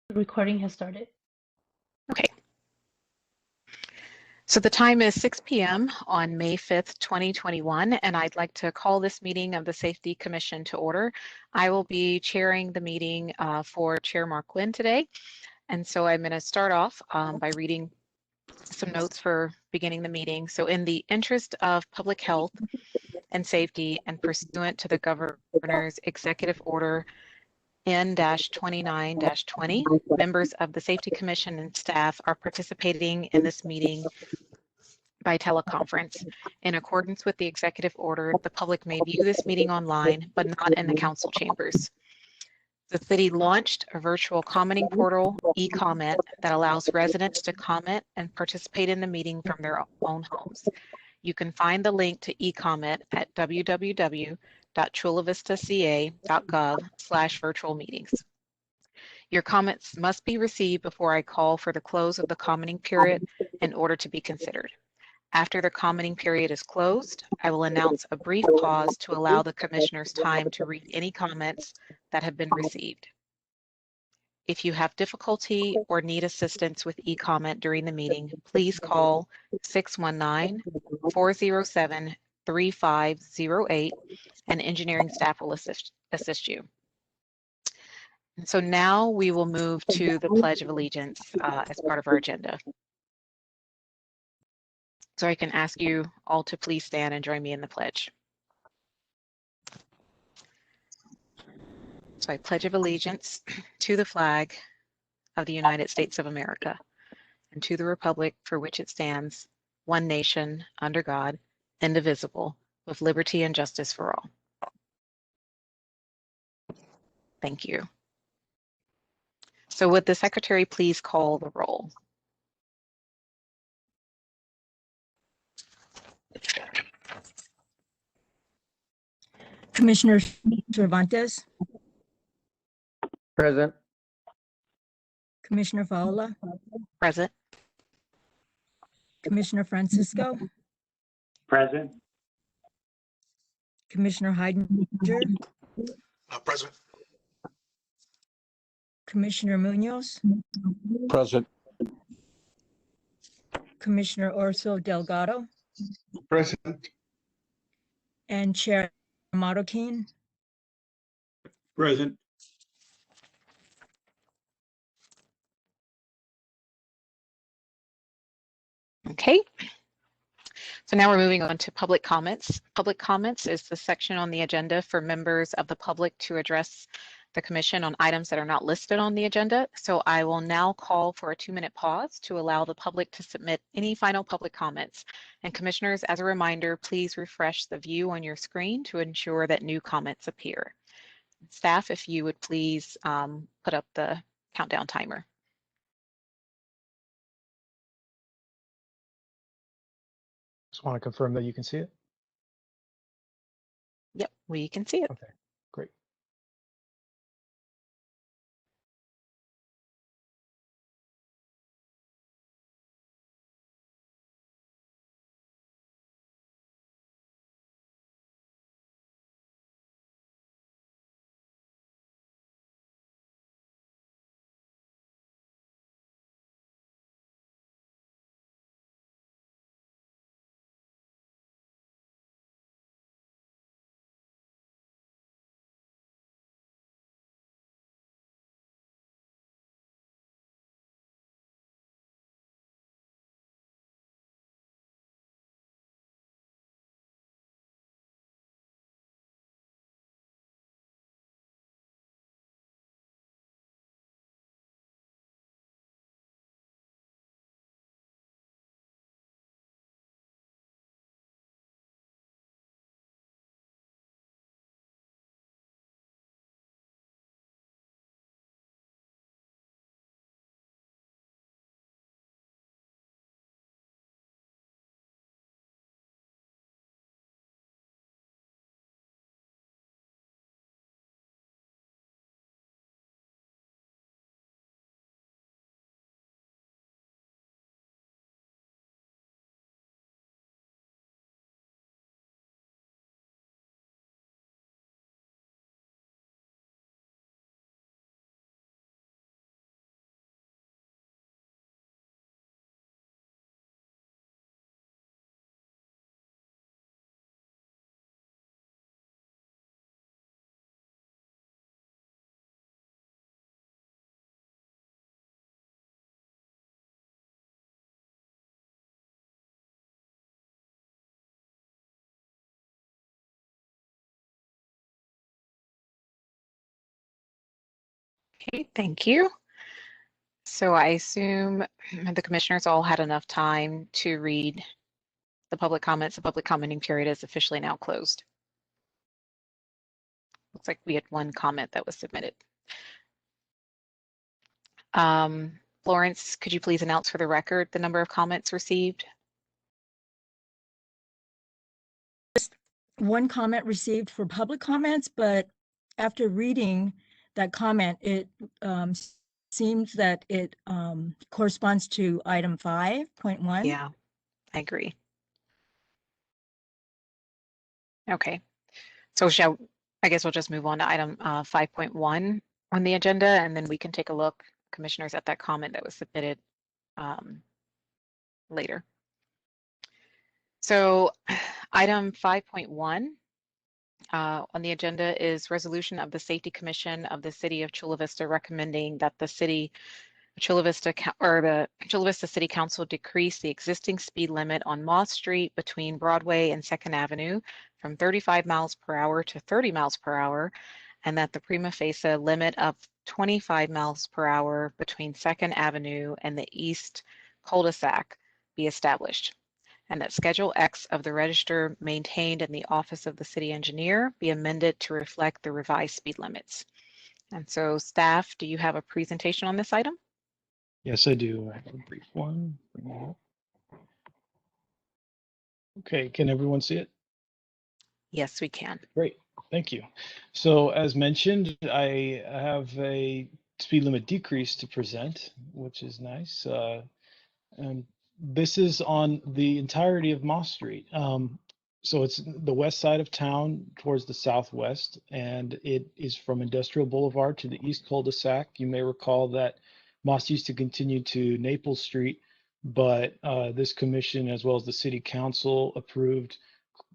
The recording has started. Okay. So the time is 6 p.m. on May 5th, 2021, and I'd like to call this meeting of the Safety Commission to order. I will be chairing the meeting for Chair Mark Quinn today. And so I'm going to start off by reading some notes for beginning the meeting. So in the interest of public health and safety and pursuant to the Governor's Executive Order N-29-20, members of the Safety Commission and staff are participating in this meeting by teleconference. In accordance with the executive order, the public may view this meeting online, but not in the council chambers. The city launched a virtual commenting portal, e-comment, that allows residents to comment and participate in the meeting from their own homes. You can find the link to e-comment at www.chulavistaca.gov/virtual meetings. Your comments must be received before I call for the close of the commenting period in order to be considered. After the commenting period is closed, I will announce a brief pause to allow the commissioners time to read any comments that have been received. If you have difficulty or need assistance with e-comment during the meeting, please call 619-407-3508 and engineering staff will assist you. And so now we will move to the Pledge of Allegiance as part of our agenda. So I can ask you all to please stand and join me in the pledge. So I pledge of allegiance to the flag of the United States of America and to the republic for which it stands, one nation, under God, indivisible, with liberty and justice for all. Thank you. So would the secretary please call the roll? Commissioner Cervantes, Present. Commissioner Faola, Present. Commissioner Francisco, Present. Commissioner Heidinger, Present. Commissioner Munoz, Present. Commissioner Orso Delgado, Present. and Chair Marroquin. Present. Okay. So now we're moving on to public comments. Public comments is the section on the agenda for members of the public to address the commission on items that are not listed on the agenda. So I will now call for a 2-minute pause to allow the public to submit any final public comments. And commissioners, as a reminder, please refresh the view on your screen to ensure that new comments appear. Staff, if you would please put up the countdown timer. Just want to confirm that you can see it. Yep, we can see it. Okay, great. Okay, thank you. So I assume the commissioners all had enough time to read the public comments. The public commenting period is officially now closed. Looks like we had one comment that was submitted. Florence, could you please announce for the record the number of comments received? One comment received for public comments, but after reading that comment, it seems that it corresponds to item 5.1. Yeah, I agree. Okay, so I guess we'll just move on to item 5.1 on the agenda, and then we can take a look, commissioners, at that comment that was submitted later. So item 5.1 on the agenda is resolution of the Safety Commission of the City of Chula Vista recommending that the City Chula Vista City Council decrease the existing speed limit on Moss Street between Broadway and 2nd Avenue from 35 miles per hour to 30 miles per hour, and that the prima facie limit of 25 miles per hour between 2nd Avenue and the East cul-de-sac be established, and that Schedule X of the register maintained in the Office of the City Engineer be amended to reflect the revised speed limits. And so staff, do you have a presentation on this item? Yes, I do. I have a brief one. Bring it up. Okay, can everyone see it? Yes, we can. Great, thank you. So as mentioned, I have a speed limit decrease to present, which is nice. And this is on the entirety of Moss Street. So it's the west side of town towards the southwest, and it is from Industrial Boulevard to the East cul-de-sac. You may recall that Moss used to continue to Naples Street, but this commission, as well as the city council, approved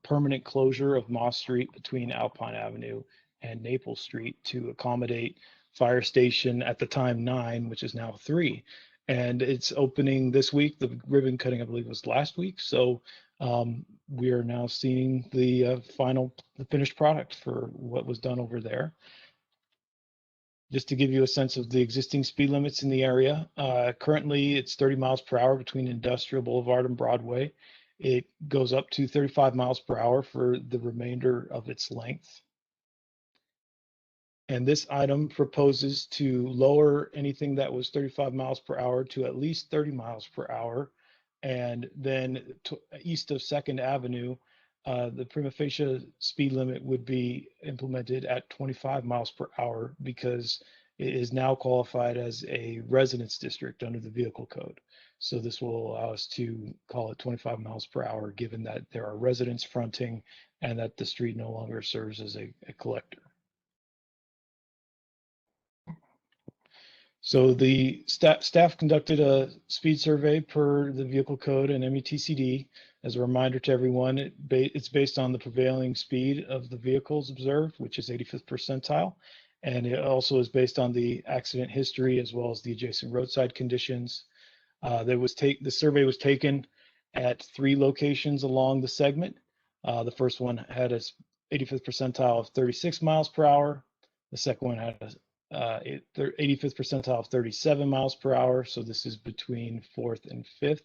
permanent closure of Moss Street between Alpine Avenue and Naples Street to accommodate Fire Station, at the time 9, which is now 3. And it's opening this week. The ribbon cutting, I believe, was last week. So we are now seeing the finished product for what was done over there. Just to give you a sense of the existing speed limits in the area, currently it's 30 miles per hour between Industrial Boulevard and Broadway. It goes up to 35 miles per hour for the remainder of its length. And this item proposes to lower anything that was 35 miles per hour to at least 30 miles per hour. And then east of 2nd Avenue, the prima facie speed limit would be implemented at 25 miles per hour because it is now qualified as a residence district under the vehicle code. So this will allow us to call it 25 miles per hour, given that there are residents fronting and that the street no longer serves as a collector. So the staff conducted a speed survey per the vehicle code and METCD. As a reminder to everyone, it's based on the prevailing speed of the vehicles observed, which is 85th percentile. And it also is based on the accident history as well as the adjacent roadside conditions. The survey was taken at 3 locations along the segment. The first one had a 85th percentile of 36 miles per hour. The second one had a 85th percentile of 37 miles per hour. So this is between 4th and 5th.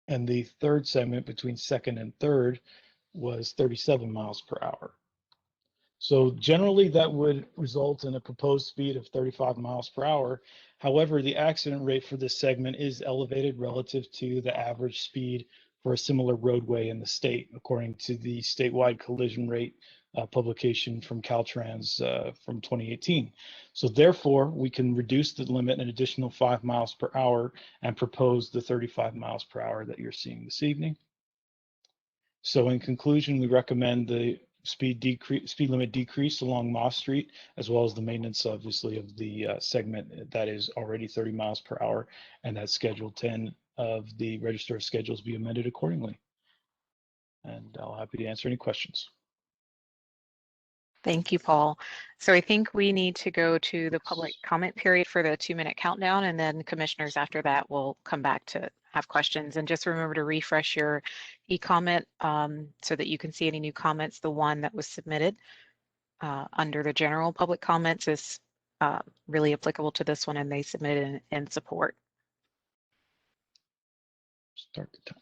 And the third segment between 2nd and 3rd was 37 miles per hour. So generally that would result in a proposed speed of 35 miles per hour. However, the accident rate for this segment is elevated relative to the average speed for a similar roadway in the state, according to the statewide collision rate publication from Caltrans from 2018. So therefore, we can reduce the limit an additional 5 miles per hour and propose the 35 miles per hour that you're seeing this evening. So in conclusion, we recommend the speed limit decrease along Moss Street, as well as the maintenance, obviously, of the segment that is already 30 miles per hour, and that Schedule 10 of the Register of Schedules be amended accordingly. And I'll be happy to answer any questions. Thank you, Paul. So I think we need to go to the public comment period for the 2-minute countdown, and then commissioners after that will come back to have questions. And just remember to refresh your e-comment so that you can see any new comments. The one that was submitted under the general public comments is really applicable to this one, and they submitted in support. Start the time.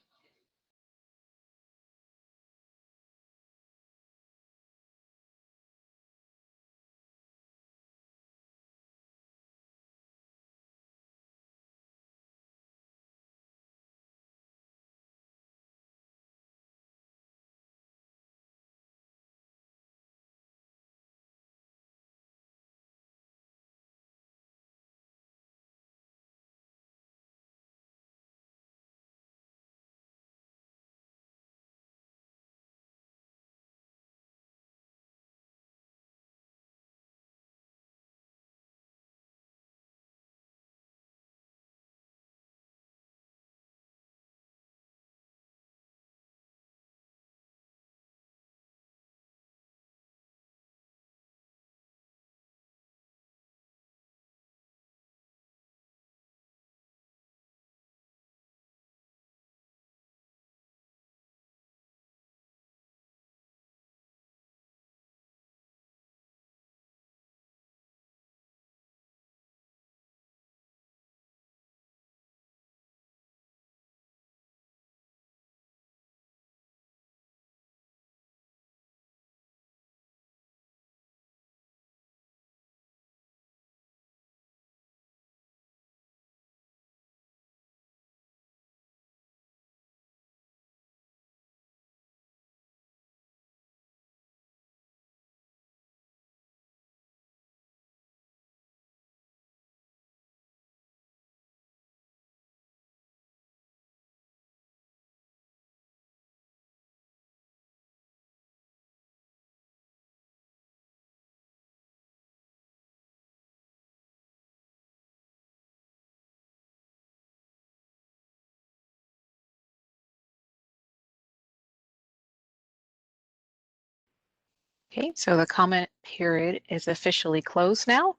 Okay, so the comment period is officially closed now.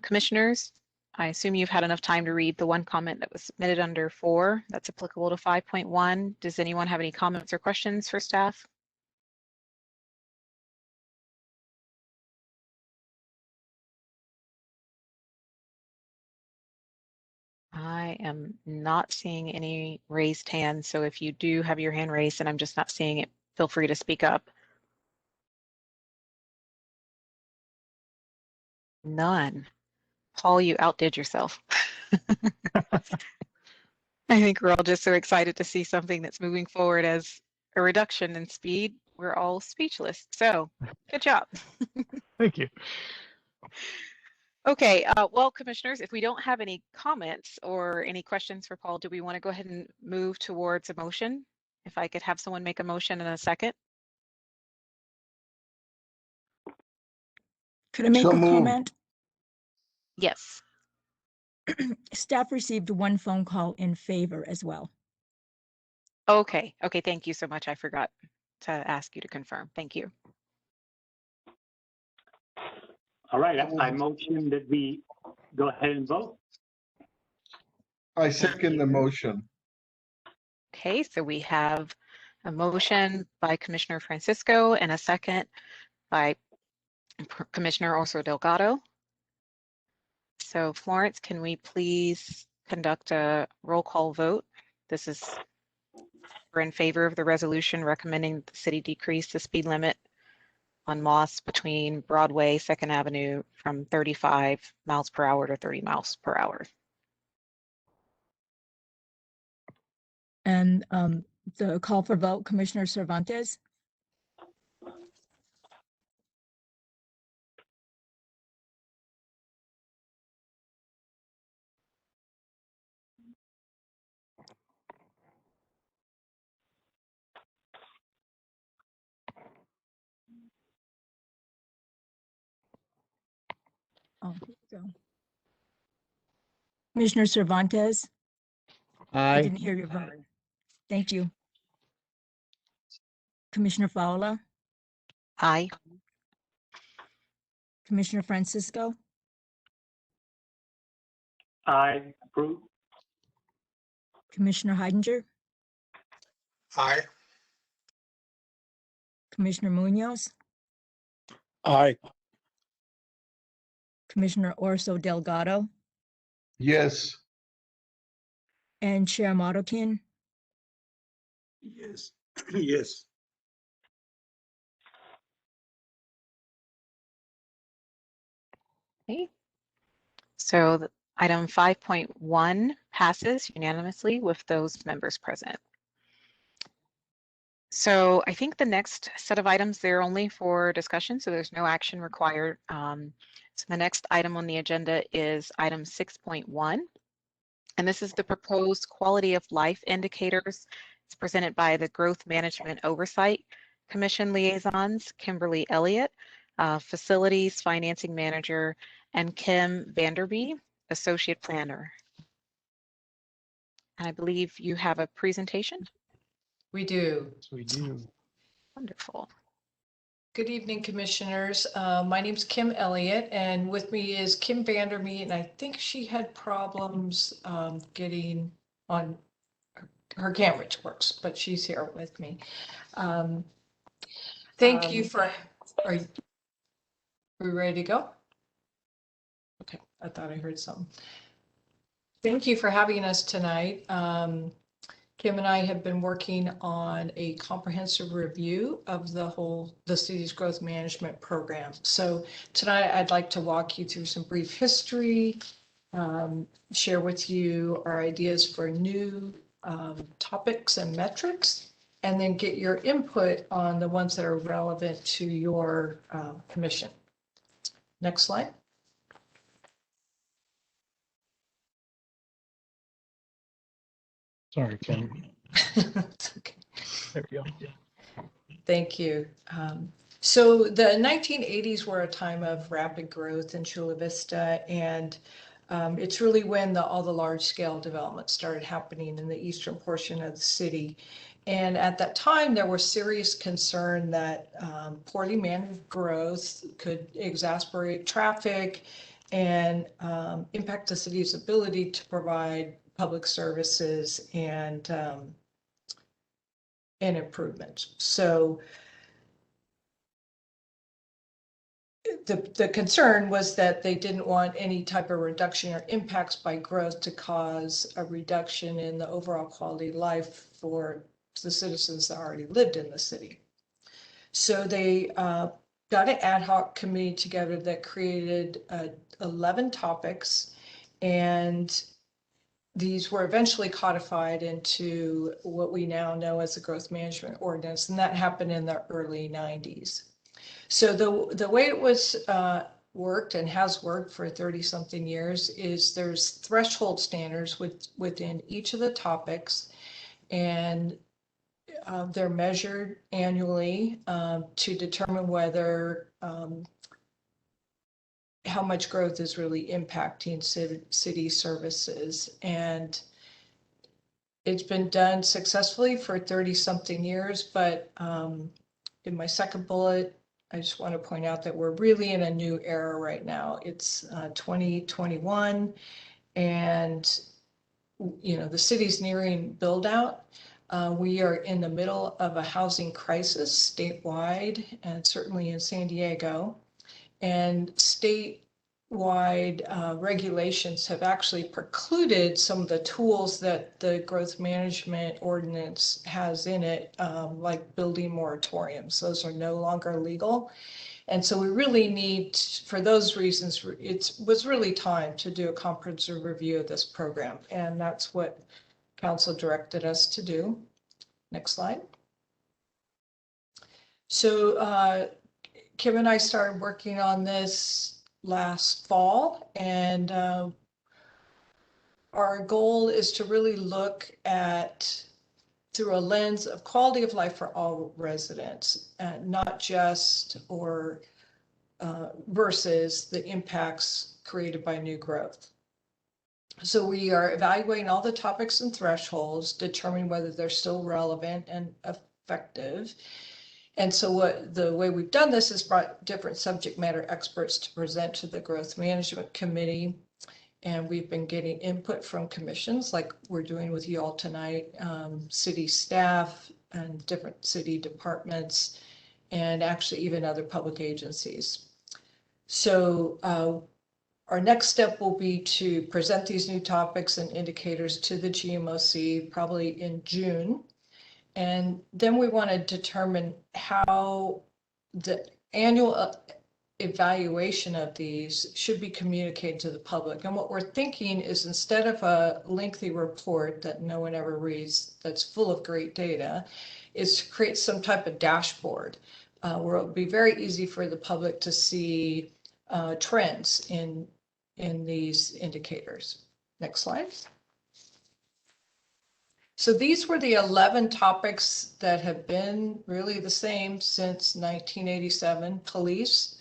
Commissioners, I assume you've had enough time to read the one comment that was submitted under 4 that's applicable to 5.1. Does anyone have any comments or questions for staff? I am not seeing any raised hands, so if you do have your hand raised and I'm just not seeing it, feel free to speak up. None. Paul, you outdid yourself. I think we're all just so excited to see something that's moving forward as a reduction in speed. We're all speechless. So good job. Thank you. Okay, well, commissioners, if we don't have any comments or any questions for Paul, do we want to go ahead and move towards a motion? If I could have someone make a motion in a second. Could I make So a moved. comment? Yes. Staff received one phone call in favor as well. Okay. Okay. Thank you so much. I forgot to ask you to confirm. Thank you. All right, I motion that we go ahead and vote. I second the motion. Okay, so we have a motion by Commissioner Francisco and a second by Commissioner Oso Delgado. So Florence, can we please conduct a roll call vote? This is for in favor of the resolution recommending the city decrease the speed limit on Moss between Broadway, 2nd Avenue from 35 miles per hour to 30 miles per hour. And the call for vote, Commissioner Cervantes, oh, here we go. Commissioner Cervantes, I Aye. didn't hear your vote. Thank you. Commissioner Fowler, Aye. Commissioner Francisco, I approve. Commissioner Heidinger, Aye. Commissioner Munoz, Aye. Commissioner Orso Delgado, Yes. and Chair Marroquin. Yes. Yes. Okay. So item 5.1 passes unanimously with those members present. So I think the next set of items, they're only for discussion, so there's no action required. So the next item on the agenda is item 6.1, and this is the proposed quality of life indicators. It's presented by the Growth Management Oversight Commission liaisons, Kimberly Elliott, Facilities Financing Manager, and Kim Vanderby, Associate Planner. And I believe you have a presentation. We do. So we do. Wonderful. Good evening, commissioners. My name's Kim Elliott, and with me is Kim Vandermeet, and I think she had problems getting on her camera, which works, but she's here with me. Thank you for, are we ready to go? Okay, I thought I heard something. Thank you for having us tonight. Kim and I have been working on a comprehensive review of the city's growth management program. So tonight I'd like to walk you through some brief history, share with you our ideas for new topics and metrics, and then get your input on the ones that are relevant to your commission. Next slide. Sorry, Kim. It's okay. There we go. Thank you. So the 1980s were a time of rapid growth in Chula Vista, and it's really when all the large-scale development started happening in the eastern portion of the city. And at that time, there was serious concern that poorly managed growth could exacerbate traffic and impact the city's ability to provide public services and improvements. So the concern was that they didn't want any type of reduction or impacts by growth to cause a reduction in the overall quality of life for the citizens that already lived in the city. So they got an ad hoc committee together that created 11 topics, and these were eventually codified into what we now know as the Growth Management Ordinance, and that happened in the early 90s. So the way it was worked and has worked for 30-something years is there's threshold standards within each of the topics, and they're measured annually to determine whether how much growth is really impacting city services. And it's been done successfully for 30-something years, but in my second bullet, I just want to point out that we're really in a new era right now. It's 2021, and the city's nearing build out. We are in the middle of a housing crisis statewide and certainly in San Diego. And statewide regulations have actually precluded some of the tools that the growth management ordinance has in it, like building moratoriums. Those are no longer legal. And so we really need, for those reasons, it was really time to do a comprehensive review of this program. And that's what council directed us to do. Next slide. So Kim and I started working on this last fall, and our goal is to really look at through a lens of quality of life for all residents, not just or versus the impacts created by new growth. So we are evaluating all the topics and thresholds, determining whether they're still relevant and effective. And so the way we've done this is brought different subject matter experts to present to the Growth Management Committee. And we've been getting input from commissions like we're doing with you all tonight, city staff and different city departments, and actually even other public agencies. So our next step will be to present these new topics and indicators to the GMOC probably in June. And then we want to determine how the annual evaluation of these should be communicated to the public. And what we're thinking is, instead of a lengthy report that no one ever reads that's full of great data, is to create some type of dashboard where it will be very easy for the public to see trends in these indicators. Next slide. So these were the 11 topics that have been really the same since 1987: police,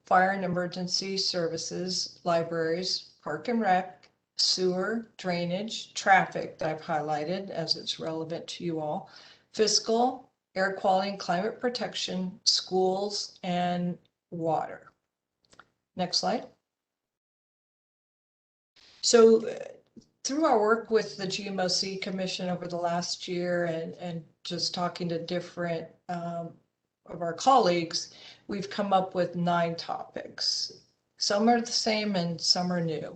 fire and emergency services, libraries, park and rec, sewer, drainage, traffic that I've highlighted as it's relevant to you all, fiscal, air quality and climate protection, schools, and water. Next slide. So through our work with the GMOC Commission over the last year and just talking to different of our colleagues, we've come up with 9 topics. Some are the same and some are new.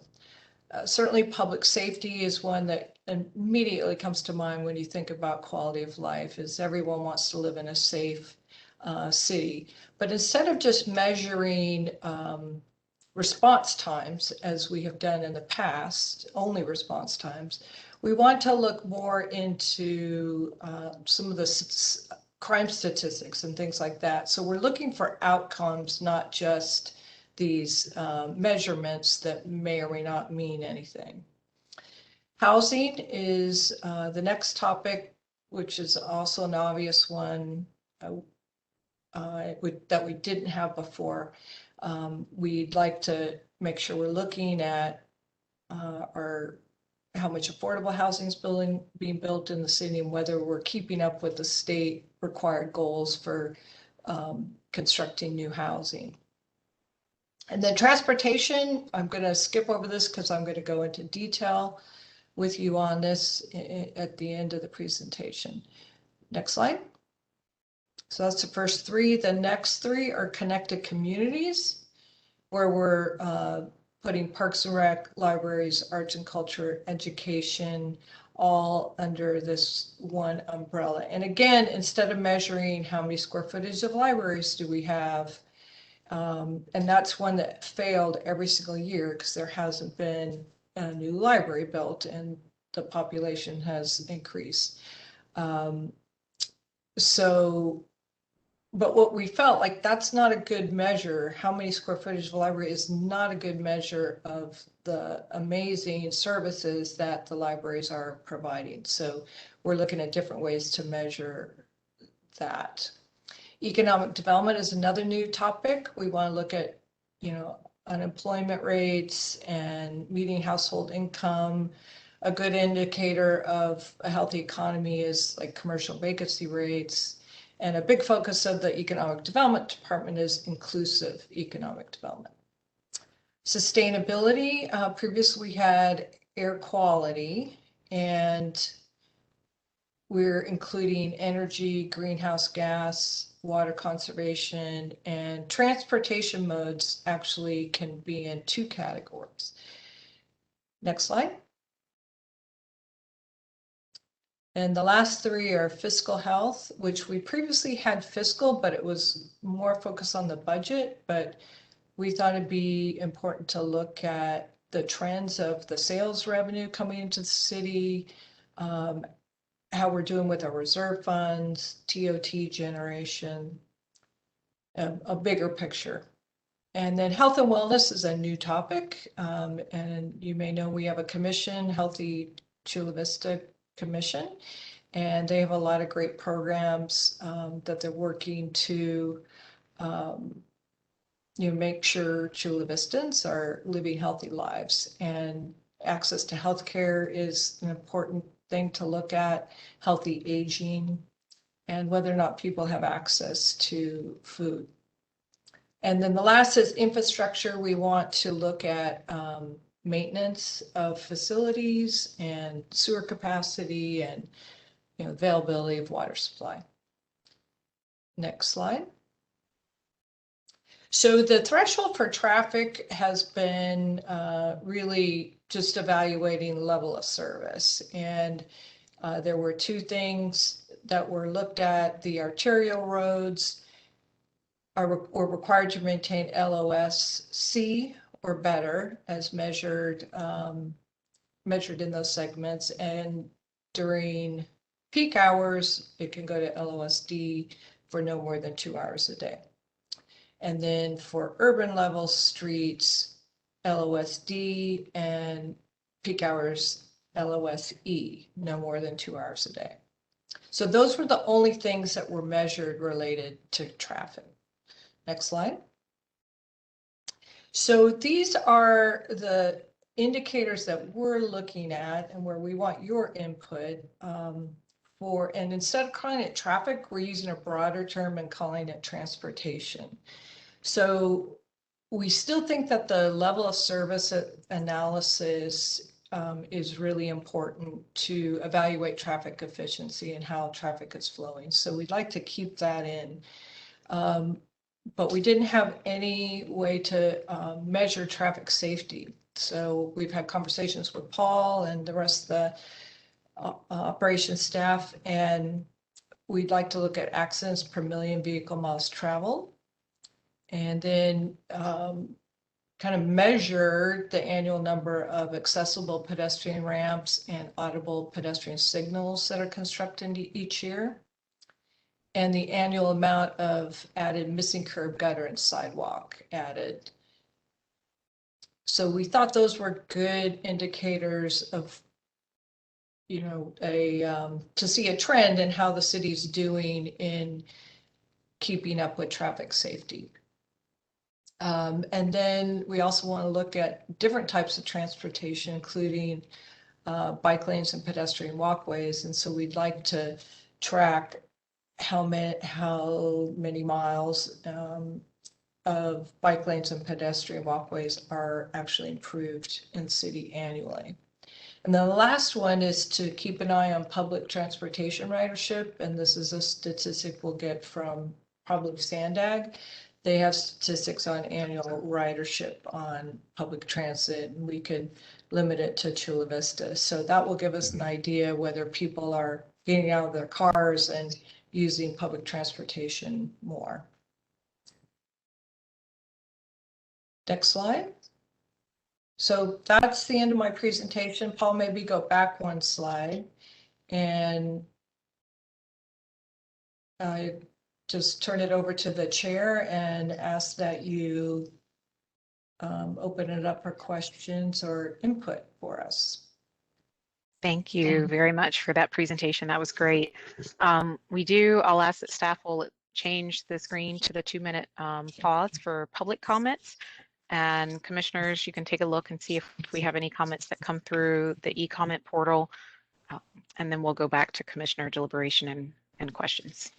Certainly public safety is one that immediately comes to mind when you think about quality of life, is everyone wants to live in a safe city. But instead of just measuring response times, as we have done in the past, only response times, we want to look more into some of the crime statistics and things like that. So we're looking for outcomes, not just these measurements that may or may not mean anything. Housing is the next topic, which is also an obvious one that we didn't have before. We'd like to make sure we're looking at how much affordable housing is being built in the city, and whether we're keeping up with the state required goals for constructing new housing. And then transportation, I'm going to skip over this because I'm going to go into detail with you on this at the end of the presentation. Next slide. So that's the first 3. The next 3 are connected communities, where we're putting parks and rec, libraries, arts and culture, education, all under this one umbrella. And again, instead of measuring how many square footage of libraries do we have, and that's one that failed every single year because there hasn't been a new library built and the population has increased. But what we felt like, that's not a good measure. How many square footage of a library is not a good measure of the amazing services that the libraries are providing. So we're looking at different ways to measure that. Economic development is another new topic. We want to look at, unemployment rates and median household income. A good indicator of a healthy economy is like commercial vacancy rates. And a big focus of the Economic Development Department is inclusive economic development. Sustainability, previously we had air quality, and we're including energy, greenhouse gas, water conservation, and transportation modes actually can be in 2 categories. Next slide. And the last 3 are fiscal health, which we previously had fiscal, but it was more focused on the budget. But we thought it'd be important to look at the trends of the sales revenue coming into the city, how we're doing with our reserve funds, TOT generation, a bigger picture. And then health and wellness is a new topic. And you may know we have a commission, Healthy Chula Vista Commission, and they have a lot of great programs that they're working to make sure Chula Vistans are living healthy lives. And access to healthcare is an important thing to look at, healthy aging, and whether or not people have access to food. And then the last is infrastructure. We want to look at maintenance of facilities and sewer capacity and availability of water supply. Next slide. So the threshold for traffic has been really just evaluating level of service. And there were two things that were looked at. The arterial roads were required to maintain LOS C or better as measured in those segments. And during peak hours, it can go to LOSD for no more than 2 hours a day. And then for urban level streets, LOSD, and peak hours, LOSE, no more than 2 hours a day. So those were the only things that were measured related to traffic. Next slide. So these are the indicators that we're looking at and where we want your input and instead of calling it traffic, we're using a broader term and calling it transportation. So we still think that the level of service analysis is really important to evaluate traffic efficiency and how traffic is flowing. So we'd like to keep that in. But we didn't have any way to measure traffic safety. So we've had conversations with Paul and the rest of the operations staff, and we'd like to look at accidents per million vehicle miles traveled. And then kind of measure the annual number of accessible pedestrian ramps and audible pedestrian signals that are constructed each year, and the annual amount of added missing curb, gutter, and sidewalk added. So we thought those were good indicators of, you know, to see a trend in how the city's doing in keeping up with traffic safety. And then we also want to look at different types of transportation, including bike lanes and pedestrian walkways. And so we'd like to track how many miles of bike lanes and pedestrian walkways are actually improved in the city annually. And the last one is to keep an eye on public transportation ridership. And this is a statistic we'll get from probably Sandag. They have statistics on annual ridership on public transit, and we could limit it to Chula Vista. So that will give us an idea whether people are getting out of their cars and using public transportation more. Next slide. So that's the end of my presentation. Paul, maybe go back one slide and just turn it over to the chair and ask that you open it up for questions or input for us. Thank you very much for that presentation. That was great. I'll ask that staff will change the screen to the 2-minute pause for public comments. And commissioners, you can take a look and see if we have any comments that come through the e-comment portal. And then we'll go back to commissioner deliberation and questions.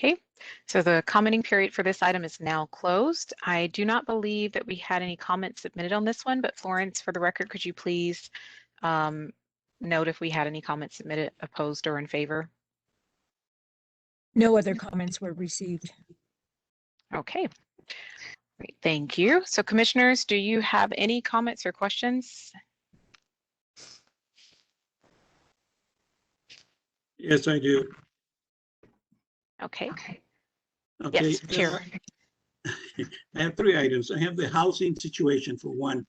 Okay, so the commenting period for this item is now closed. I do not believe that we had any comments submitted on this one, but Florence, for the record, could you please note if we had any comments submitted opposed or in favor? No other comments were received. Okay, great, thank you. So commissioners, do you have any comments or questions? Yes, I do. Okay, Okay. yes, Chair. I have 3 items. I have the housing situation for one.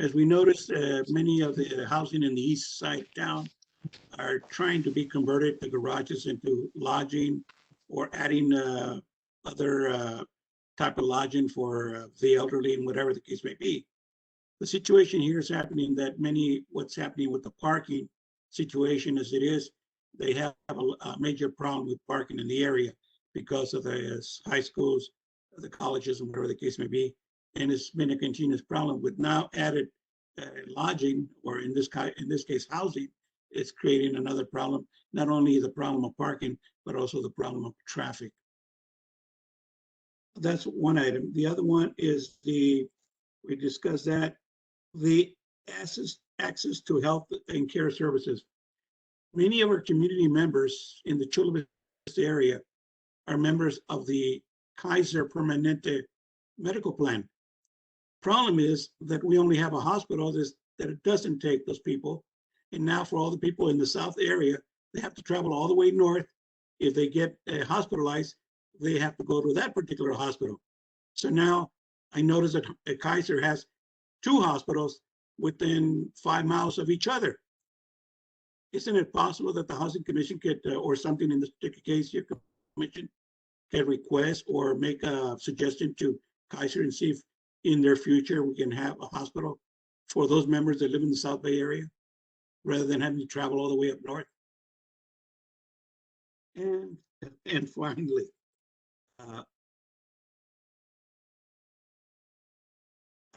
As we noticed, many of the housing in the east side town are trying to be converted to garages into lodging or adding other type of lodging for the elderly and whatever the case may be. The situation here is happening that what's happening with the parking situation as it is, they have a major problem with parking in the area because of the high schools, the colleges, and whatever the case may be. And it's been a continuous problem with now added lodging, or in this case, housing. It's creating another problem, not only the problem of parking, but also the problem of traffic. That's one item. The other one is we discussed that, the access to health and care services. Many of our community members in the Chula Vista area are members of the Kaiser Permanente medical plan. Problem is that we only have a hospital that it doesn't take those people. And now for all the people in the south area, they have to travel all the way north. If they get hospitalized, they have to go to that particular hospital. So now I noticed that Kaiser has 2 hospitals within 5 miles of each other. Isn't it possible that the Housing Commission could, or something in this particular case, your commission can request or make a suggestion to Kaiser and see if in their future we can have a hospital for those members that live in the South Bay area, rather than having to travel all the way up north? And finally,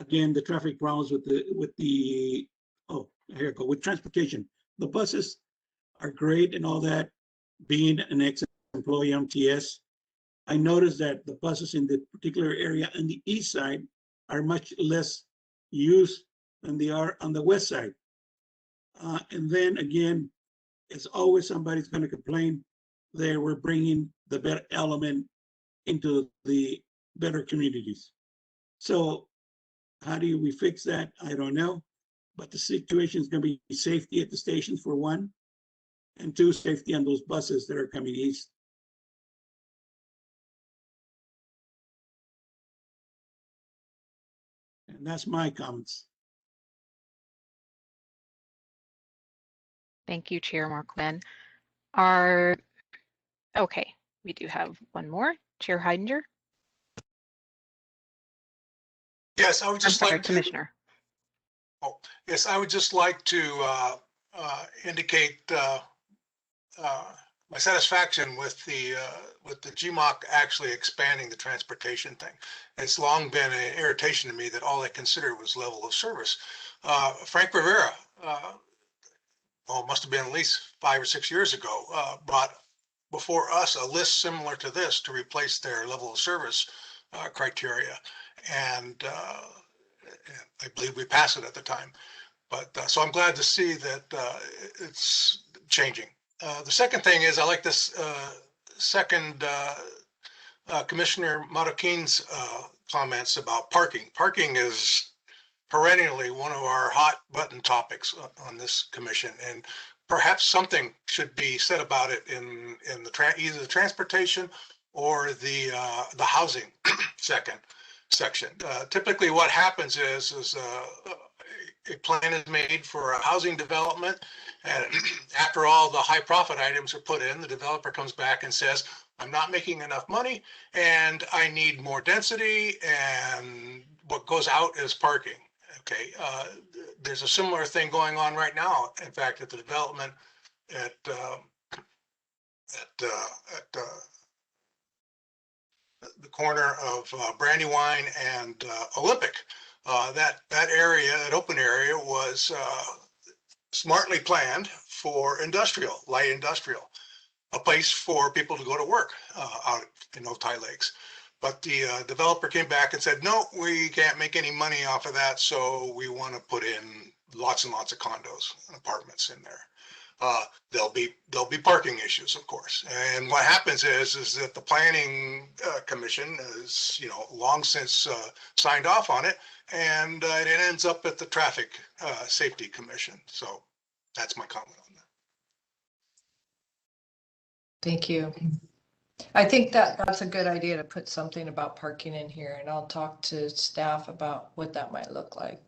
again, the traffic problems with transportation. The buses are great and all that. Being an ex-employee MTS, I noticed that the buses in the particular area on the east side are much less used than they are on the west side. And then again, it's always somebody's going to complain that we're bringing the better element into the better communities. So how do we fix that? I don't know. But the situation is going to be safety at the stations for one, and 2, safety on those buses that are coming east. And that's my comments. Thank you, Chair Markman. Okay, we do have one more. Chair Heidinger? Yes, I would just like to, Commissioner. oh, yes, I would just like to indicate my satisfaction with the GMOC actually expanding the transportation thing. It's long been an irritation to me that all they considered was level of service. Frank Rivera, well, it must have been at least 5 or 6 years ago, brought before us a list similar to this to replace their level of service criteria. And I believe we passed it at the time. But so I'm glad to see that it's changing. The second thing is I like this second Commissioner Marroquin's comments about parking. Parking is perennially one of our hot button topics on this commission, and perhaps something should be said about it in either the transportation or the housing section. Typically what happens is a plan is made for a housing development, and after all the high profit items are put in, the developer comes back and says, I'm not making enough money and I need more density, and what goes out is parking. Okay, there's a similar thing going on right now. In fact, at the development at the corner of Brandywine and Olympic, that area, that open area, was smartly planned for industrial, light industrial. a place for people to go to work out in Otay Lakes. But the developer came back and said, no, we can't make any money off of that, so we want to put in lots and lots of condos and apartments in there. There'll be parking issues, of course. And what happens is that the planning commission has, long since signed off on it, and it ends up at the traffic safety commission. So that's my comment on that. Thank you. I think that's a good idea to put something about parking in here, and I'll talk to staff about what that might look like.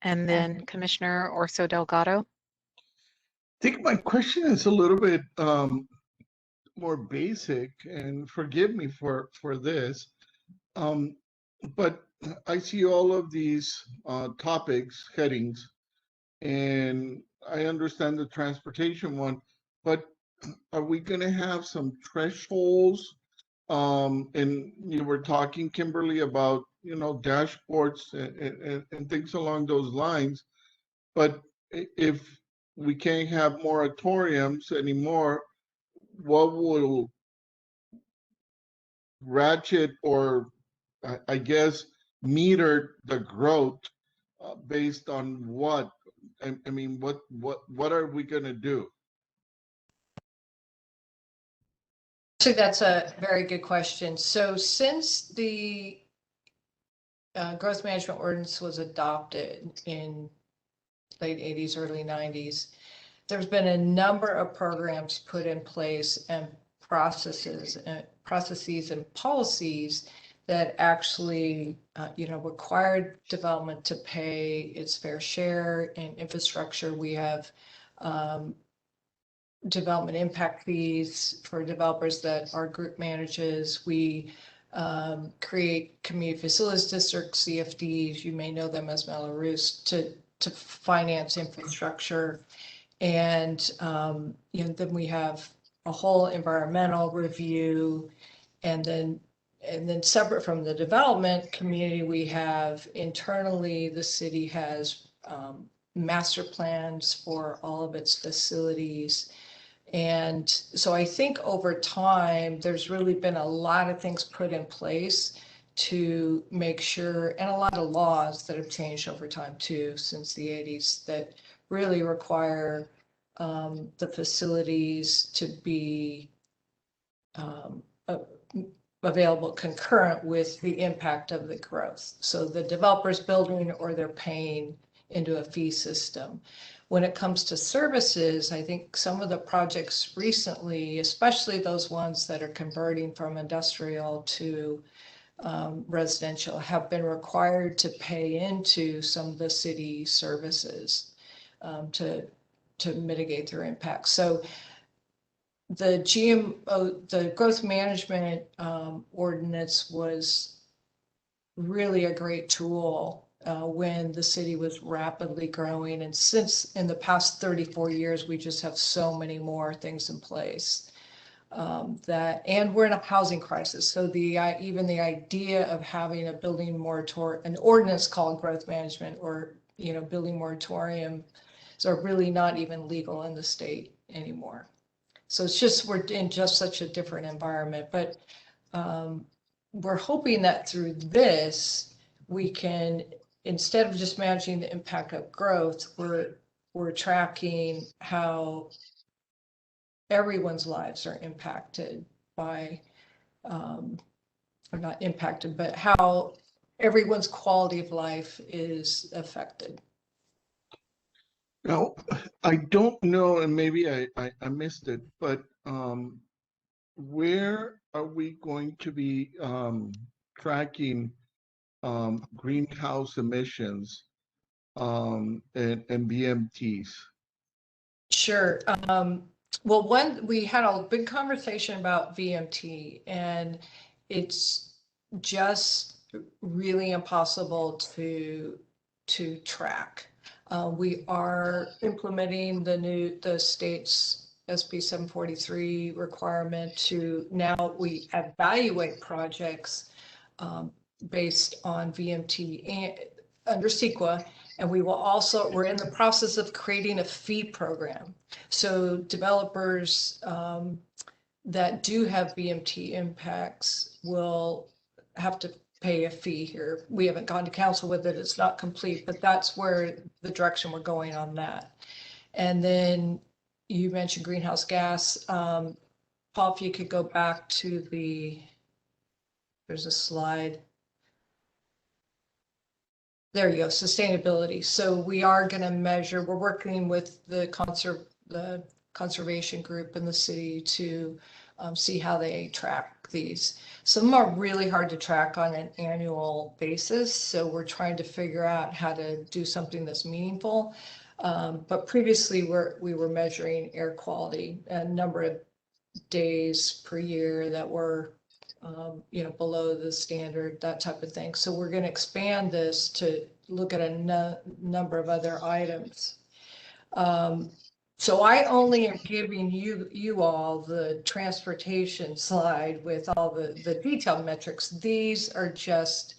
And then Commissioner Orso Delgado. I think my question is a little bit more basic, and forgive me for this, but I see all of these topics, headings, and I understand the transportation one, but are we going to have some thresholds? And you were talking, Kimberly, about dashboards and things along those lines, but if we can't have moratoriums anymore, what will ratchet or I guess meter the growth based on what? I mean, what are we going to do? Actually, that's a very good question. So since the growth management ordinance was adopted in late 80s, early 90s, there's been a number of programs put in place and processes and policies that actually, required development to pay its fair share in infrastructure. We have development impact fees for developers that our group manages. We create community facilities districts, CFDs, you may know them as Melrose, to finance infrastructure. And then we have a whole environmental review, and then separate from the development community, we have internally, the city has master plans for all of its facilities. And so I think over time, there's really been a lot of things put in place to make sure, and a lot of laws that have changed over time too, since the 80s, that really require the facilities to be available concurrent with the impact of the growth. So the developer's building or they're paying into a fee system. When it comes to services, I think some of the projects recently, especially those ones that are converting from industrial to residential, have been required to pay into some of the city services to mitigate their impact. So the growth management ordinance was really a great tool when the city was rapidly growing. And since in the past 34 years, we just have so many more things in place and we're in a housing crisis. So even the idea of having a building moratorium, an ordinance called growth management or, building moratorium, are really not even legal in the state anymore. So it's just, we're in just such a different environment, but we're hoping that through this, we can, instead of just managing the impact of growth, we're tracking how everyone's lives are impacted by, or not impacted, but how everyone's quality of life is affected. Now, I don't know, and maybe I missed it, but where are we going to be tracking greenhouse emissions and BMTs? Sure. Well, we had a big conversation about VMT, and it's just really impossible to track. We are implementing the state's SB 743 requirement to now we evaluate projects based on VMT and under CEQA, And we're in the process of creating a fee program. So developers that do have BMT impacts will have to pay a fee here. We haven't gone to council with it. It's not complete, but that's where the direction we're going on that. And then you mentioned greenhouse gas. Paul, if you could go back to there's a slide. There you go, sustainability. So we are going to measure, we're working with the conservation group in the city to see how they track these. Some of them are really hard to track on an annual basis. So we're trying to figure out how to do something that's meaningful. But previously we were measuring air quality, a number of days per year that were below the standard, that type of thing. So we're going to expand this to look at a number of other items. So I only am giving you all the transportation slide with all the detailed metrics. These are just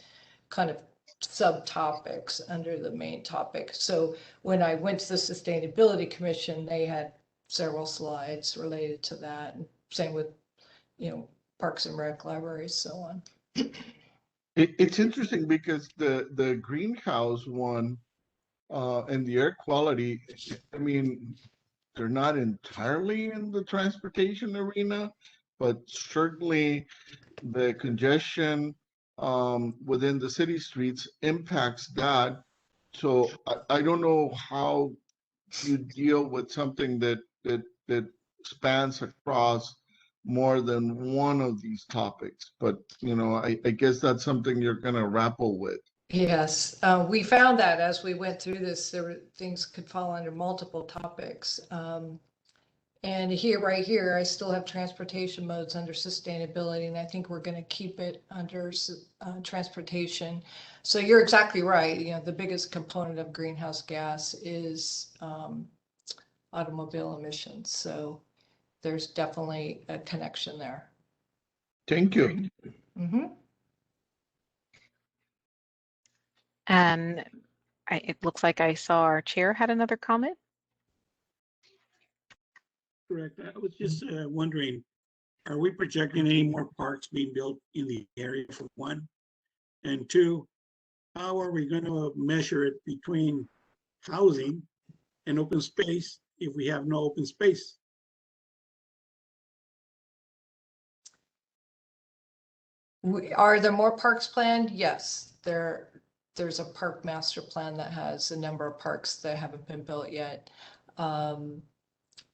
kind of subtopics under the main topic. So when I went to the Sustainability Commission, they had several slides related to that. And same with, Parks and Rec, libraries, so on. It's interesting because the greenhouse one and the air quality, I mean, they're not entirely in the transportation arena, but certainly the congestion within the city streets impacts that. So I don't know how you deal with something that spans across more than one of these topics, but I guess that's something you're going to grapple with. Yes, we found that as we went through this, there were things could fall under multiple topics. And right here, I still have transportation modes under sustainability, and I think we're going to keep it under transportation. So you're exactly right. The biggest component of greenhouse gas is automobile emissions. So there's definitely a connection there. Thank you. Mm-hmm. And it looks like I saw our chair had another comment. Correct. I was just wondering, are we projecting any more parks being built in the area, for one? And two, how are we going to measure it between housing and open space if we have no open space? Are there more parks planned? Yes, there's a park master plan that has a number of parks that haven't been built yet.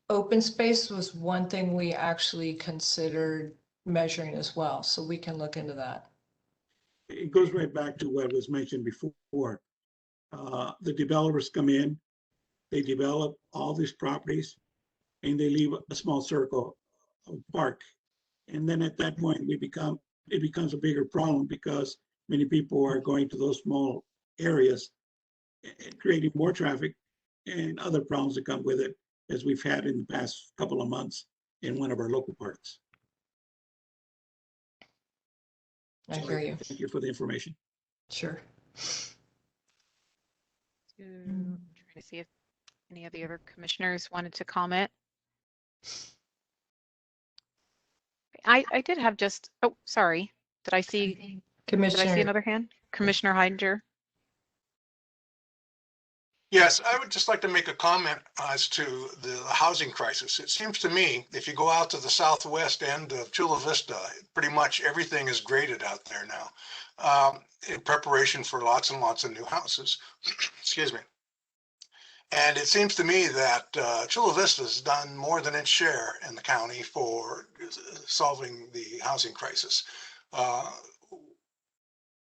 Open space was one thing we actually considered measuring as well, so we can look into that. It goes right back to what was mentioned before. The developers come in, they develop all these properties, and they leave a small circle of park. And then at that point, it becomes a bigger problem because many people are going to those small areas, creating more traffic and other problems that come with it, as we've had in the past couple of months in one of our local parks. I hear you. Thank you for the information. Sure. Trying to see if any of the other commissioners wanted to comment. I did have just, oh, sorry. Did I see another hand? Commissioner Heidinger. Yes, I would just like to make a comment as to the housing crisis. It seems to me, if you go out to the southwest end of Chula Vista, pretty much everything is graded out there now in preparation for lots and lots of new houses. Excuse me. And it seems to me that Chula Vista has done more than its share in the county for solving the housing crisis.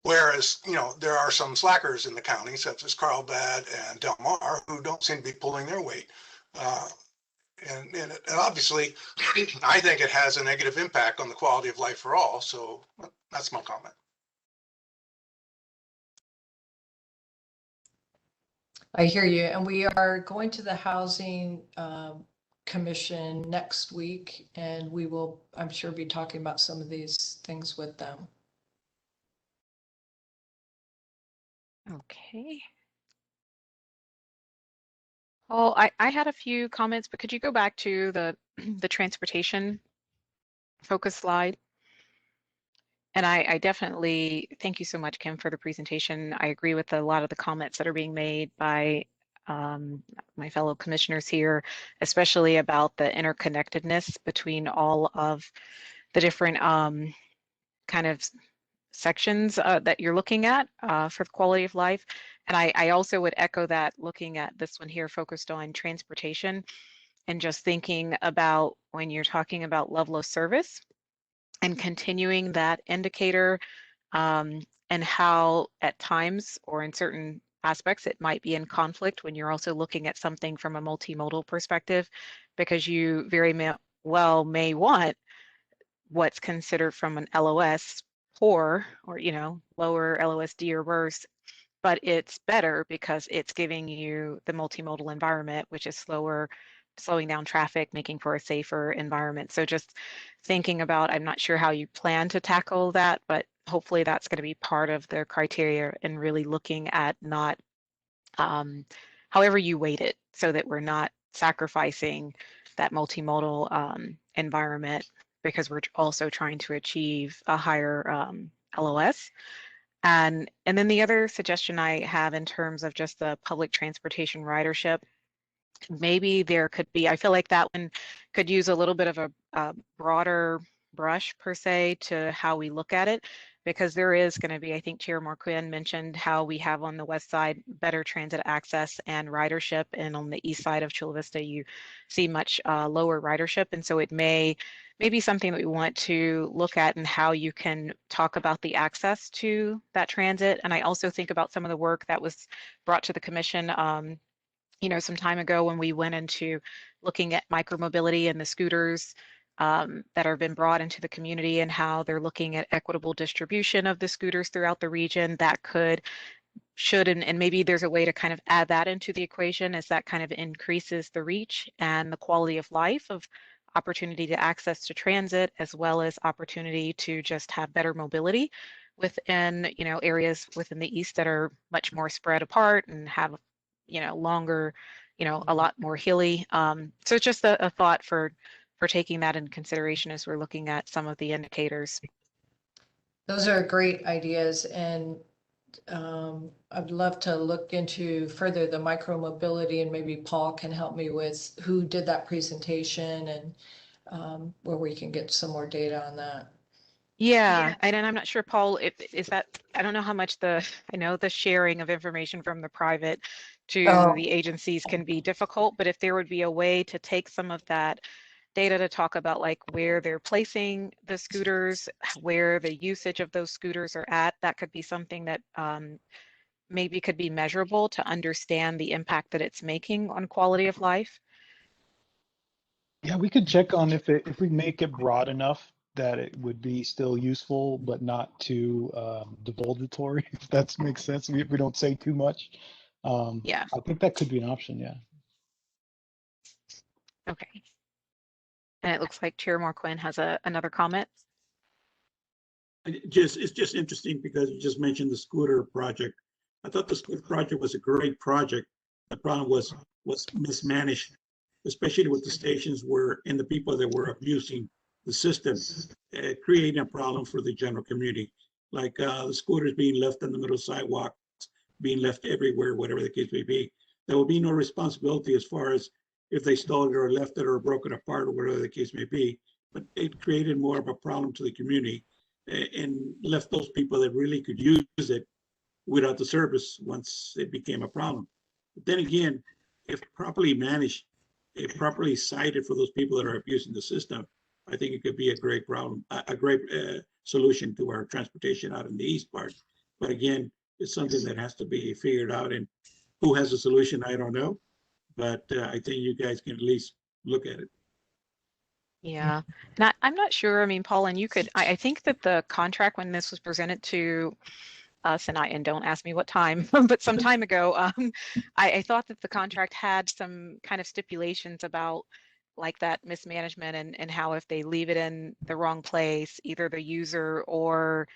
Whereas, there are some slackers in the county, such as Carlbad and Del Mar, who don't seem to be pulling their weight. And obviously, I think it has a negative impact on the quality of life for all. So that's my comment. I hear you. And we are going to the Housing Commission next week, and we will, I'm sure, be talking about some of these things with them. Okay. Paul, I had a few comments, but could you go back to the the transportation focus slide? And I definitely thank you so much, Kim, for the presentation. I agree with a lot of the comments that are being made by my fellow commissioners here, especially about the interconnectedness between all of the different kind of sections that you're looking at for the quality of life. And I also would echo that, looking at this one here focused on transportation and just thinking about when you're talking about level of service and continuing that indicator, and how at times or in certain aspects it might be in conflict when you're also looking at something from a multimodal perspective, because you very well may want what's considered from an LOS poor, or lower LOSD or worse, but it's better because it's giving you the multimodal environment, which is slowing down traffic, making for a safer environment. So just thinking about, I'm not sure how you plan to tackle that, but hopefully that's going to be part of the criteria, and really looking at not however you weight it, so that we're not sacrificing that multimodal environment, because we're also trying to achieve a higher LOS. And then the other suggestion I have in terms of just the public transportation ridership, maybe there could be, I feel like that one could use a little bit of a broader brush per se to how we look at it, because there is going to be, I think Chair Marquand mentioned how we have on the west side better transit access and ridership, and on the east side of Chula Vista you see much lower ridership. And so it may be something that we want to look at, and how you can talk about the access to that transit. And I also think about some of the work that was brought to the commission some time ago, when we went into looking at micromobility and the scooters that have been brought into the community, and how they're looking at equitable distribution of the scooters throughout the region. That should, and maybe there's a way to kind of add that into the equation, as that kind of increases the reach and the quality of life of opportunity to access to transit, as well as opportunity to just have better mobility within, areas within the east that are much more spread apart and have longer, a lot more hilly. So it's just a thought for taking that into consideration as we're looking at some of the indicators. Those are great ideas, and I'd love to look into further the micromobility, and maybe Paul can help me with who did that presentation, and where we can get some more data on that. Yeah, and I'm not sure, Paul, is that, I don't know how much I know the sharing of information from the private to the agencies can be difficult, but if there would be a way to take some of that data to talk about like where they're placing the scooters, where the usage of those scooters are at, that could be something that maybe could be measurable to understand the impact that it's making on quality of life. Yeah, we could check on if we make it broad enough that it would be still useful, but not too divulgatory, if that makes sense. We don't say too much. Yeah. I think that could be an option, yeah. Okay. And it looks like Chair Marquand has another comment. It's just interesting because you just mentioned the scooter project. I thought the scooter project was a great project. The problem was mismanaged, especially with the stations and the people that were abusing the system, creating a problem for the general community. Like the scooters being left on the middle sidewalk, being left everywhere, whatever the case may be. There will be no responsibility as far as if they stole it or left it or broke it apart or whatever the case may be. But it created more of a problem to the community and left those people that really could use it without the service once it became a problem. But then again, if properly managed, if properly cited for those people that are abusing the system, I think it could be a great problem, a great solution to our transportation out in the east part. But again, it's something that has to be figured out, and who has a solution, I don't know. But I think you guys can at least look at it. Yeah, and I'm not sure. I mean, Paul, and you could, I think that the contract, when this was presented to us, and don't ask me what time, but some time ago, I thought that the contract had some kind of stipulations about like that mismanagement, and how if they leave it in the wrong place, either the user or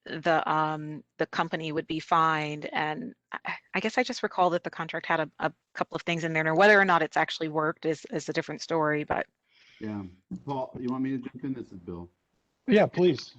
the company would be fined. And I guess I just recall that the contract had a couple of things in there. Now, whether or not it's actually worked is a different story, but Yeah. Paul, you want me to jump in? This is Bill. Yeah, please.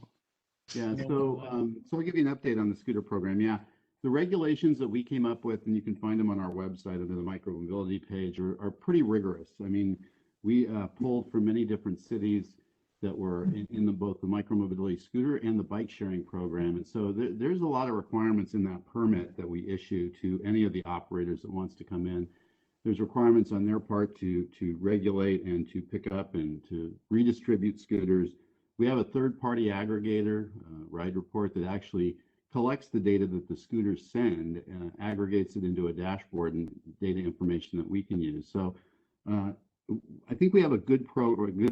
Yeah, No so problem. so I'll give you an update on the scooter program. Yeah, the regulations that we came up with, and you can find them on our website under the micromobility page, are pretty rigorous. I mean, we pulled from many different cities that were in both the micromobility scooter and the bike sharing program. And so there's a lot of requirements in that permit that we issue to any of the operators that wants to come in. There's requirements on their part to regulate and to pick up and to redistribute scooters. We have a third-party aggregator, Ride Report, that actually collects the data that the scooters send, aggregates it into a dashboard and data information that we can use. So I think we have a good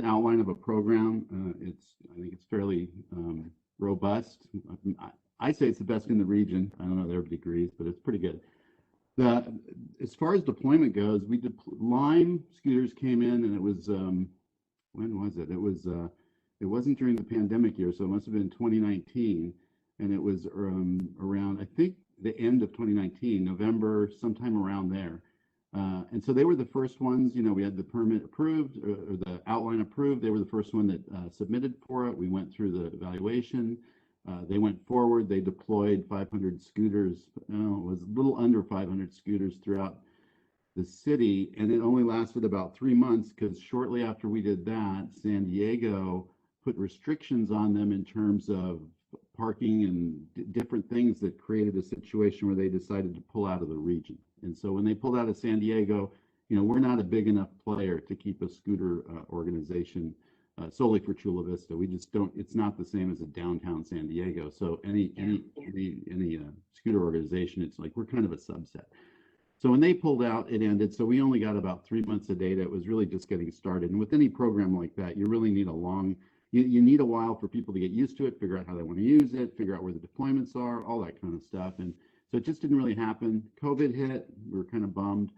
outline of a program. I think it's fairly robust. I say it's the best in the region. I don't know their degrees, but it's pretty good. As far as deployment goes, Lime scooters came in, and it was when was it? It wasn't during the pandemic year, so it must have been 2019, and it was around, I think, the end of 2019, November, sometime around there. And so they were the first ones. You know, we had the permit approved or the outline approved. They were the first one that submitted for it. We went through the evaluation. They went forward. They deployed 500 scooters. It was a little under 500 scooters throughout the city, and it only lasted about 3 months because shortly after we did that, San Diego put restrictions on them in terms of parking and different things that created a situation where they decided to pull out of the region. And so when they pulled out of San Diego, you know, we're not a big enough player to keep a scooter organization solely for Chula Vista. We just don't. It's not the same as a downtown San Diego. So any scooter organization, it's like we're kind of a subset. So when they pulled out, it ended. So we only got about 3 months of data. It was really just getting started. And with any program like that, you really need you need a while for people to get used to it, figure out how they want to use it, figure out where the deployments are, all that kind of stuff. And so it just didn't really happen. COVID hit. We were kind of bummed.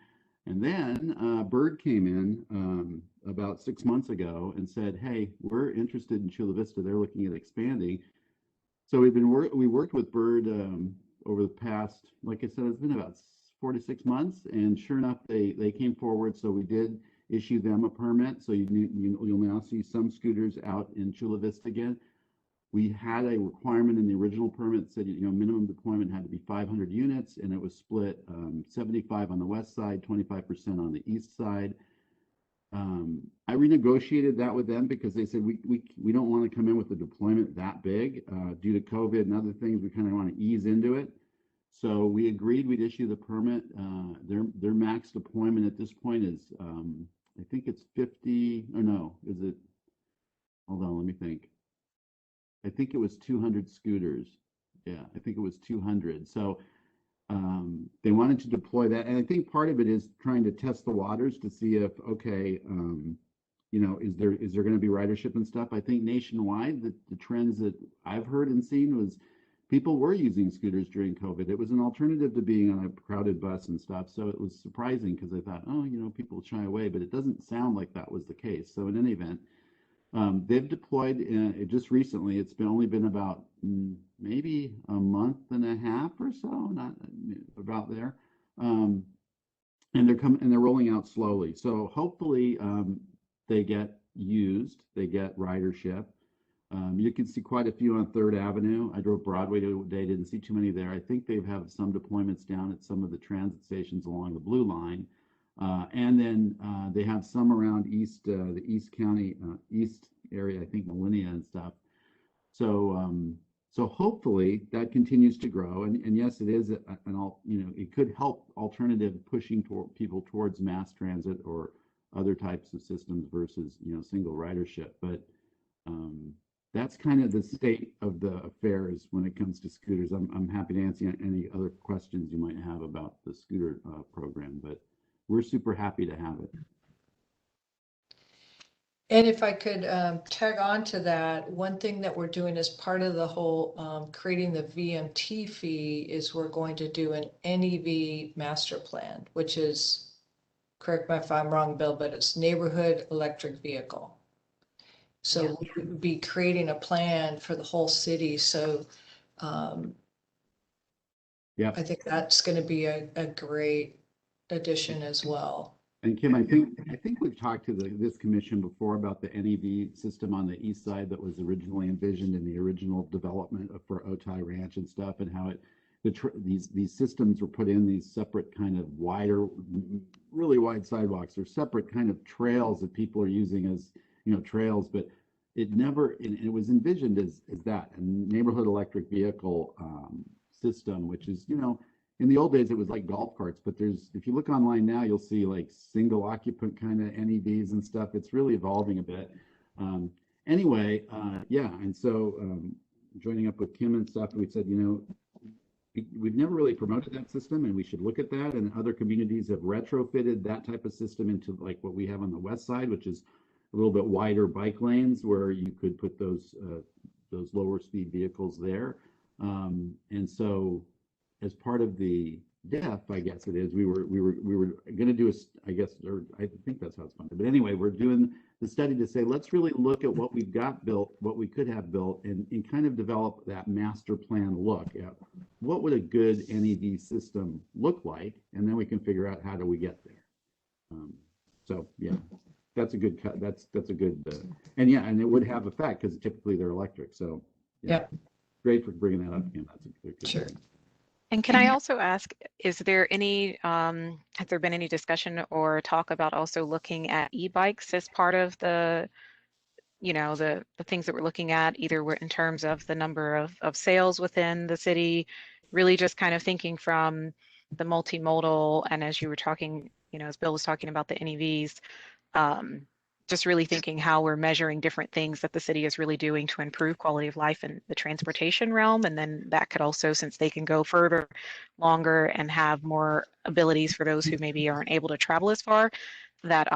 And then Bird came in about 6 months ago and said, hey, we're interested in Chula Vista. They're looking at expanding. So we worked with Bird over the past, like I said, it's been about 4 to 6 months. And sure enough, they came forward. So we did issue them a permit. So you'll now see some scooters out in Chula Vista again. We had a requirement in the original permit that said, minimum deployment had to be 500 units, and it was split 75 on the west side, 25% on the east side. I renegotiated that with them because they said we don't want to come in with a deployment that big due to COVID and other things. We kind of want to ease into it. So we agreed we'd issue the permit. Their max deployment at this point is, I think it's 50, or no, is it? Hold on, let me think. I think it was 200 scooters. Yeah, I think it was 200. So they wanted to deploy that. And I think part of it is trying to test the waters to see if, okay, is there going to be ridership and stuff? I think nationwide, the trends that I've heard and seen was people were using scooters during COVID. It was an alternative to being on a crowded bus and stuff. So it was surprising because I thought, people shy away, but it doesn't sound like that was the case. So in any event, they've deployed just recently. It's only been about maybe a month and a half or so, not about there. And they're rolling out slowly. So hopefully they get used, they get ridership. You can see quite a few on 3rd Avenue. I drove Broadway today, didn't see too many there. I think they have some deployments down at some of the transit stations along the Blue Line. And then they have some around the East County, East area, I think Millennia and stuff. So hopefully that continues to grow. And yes, it is it could help alternative pushing people towards mass transit or other types of systems versus, single ridership. But that's kind of the state of the affairs when it comes to scooters. I'm happy to answer any other questions you might have about the scooter program, but we're super happy to have it. And if I could tag on to that, one thing that we're doing as part of the whole creating the VMT fee is we're going to do an NEV master plan, which is, correct me if I'm wrong, Bill, but it's neighborhood electric vehicle. So we'll be creating a plan for the whole city. So Yeah. I think that's going to be a great addition as well. And Kim, I think we've talked to this commission before about the NEV system on the east side that was originally envisioned in the original development for Otay Ranch and stuff, and how these systems were put in these separate kind of wider, really wide sidewalks or separate kind of trails that people are using as, trails, but it never, it was envisioned as that, a neighborhood electric vehicle system, which is, in the old days, it was like golf carts, but if you look online now, you'll see like single occupant kind of NEVs and stuff. It's really evolving a bit. Anyway, yeah. And so joining up with Kim and stuff, we said, we've never really promoted that system and we should look at that. And other communities have retrofitted that type of system into like what we have on the west side, which is a little bit wider bike lanes where you could put those lower speed vehicles there. And so as part of the DEF, I guess it is, we were going to do I think that's how it's funded. But anyway, we're doing the study to say, let's really look at what we've got built, what we could have built, and kind of develop that master plan look at what would a good NEV system look like, and then we can figure out how do we get there. So yeah, that's a good cut. That's a good, and yeah, and it would have effect because typically they're electric. So yeah, great for bringing that up again. That's a good Sure. thing. And can I also ask, is there any, has there been any discussion or talk about also looking at e-bikes as part of the, the things that we're looking at, either in terms of the number of sales within the city, really just kind of thinking from the multimodal, and as you were talking, as Bill was talking about the NEVs, just really thinking how we're measuring different things that the city is really doing to improve quality of life in the transportation realm. And then that could also, since they can go further, longer, and have more abilities for those who maybe aren't able to travel as far, that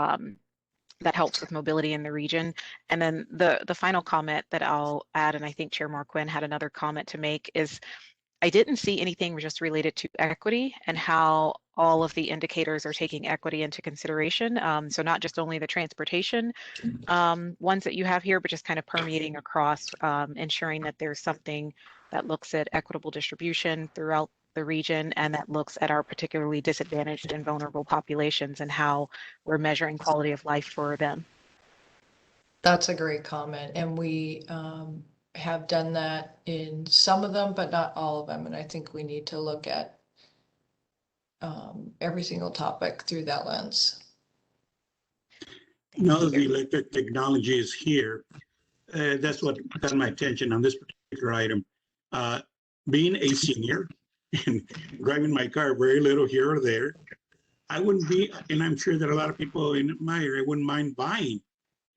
that helps with mobility in the region. And then the final comment that I'll add, and I think Chair Marquin had another comment to make, is I didn't see anything just related to equity and how all of the indicators are taking equity into consideration. So not just only the transportation ones that you have here, but just kind of permeating across, ensuring that there's something that looks at equitable distribution throughout the region and that looks at our particularly disadvantaged and vulnerable populations and how we're measuring quality of life for them. That's a great comment. And we have done that in some of them, but not all of them. And I think we need to look at every single topic through that lens. Now that the electric technology is here, that's what got my attention on this particular item. Being a senior and driving my car very little here or there, I wouldn't be, and I'm sure that a lot of people in my area wouldn't mind buying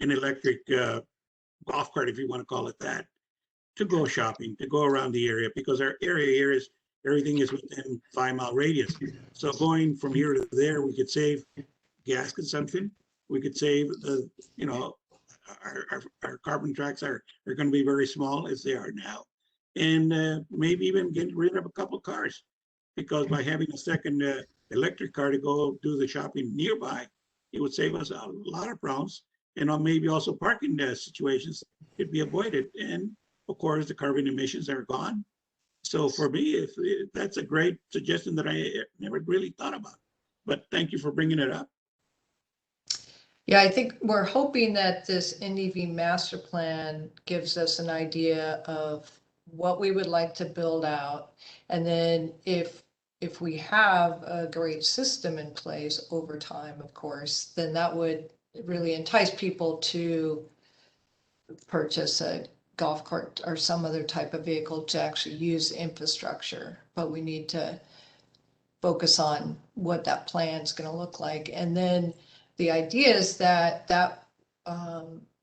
an electric golf cart, if you want to call it that, to go shopping, to go around the area, because our area here is, everything is within 5-mile radius. So going from here to there, we could save gas consumption. We could save the, our carbon tracks are going to be very small as they are now. And maybe even get rid of a couple of cars, because by having a second electric car to go do the shopping nearby, it would save us a lot of problems. And maybe also parking situations could be avoided. And of course, the carbon emissions are gone. So for me, that's a great suggestion that I never really thought about. But thank you for bringing it up. Yeah, I think we're hoping that this NEV master plan gives us an idea of what we would like to build out. And then if we have a great system in place over time, of course, then that would really entice people to purchase a golf cart or some other type of vehicle to actually use the infrastructure. But we need to focus on what that plan is going to look like. And then the idea is that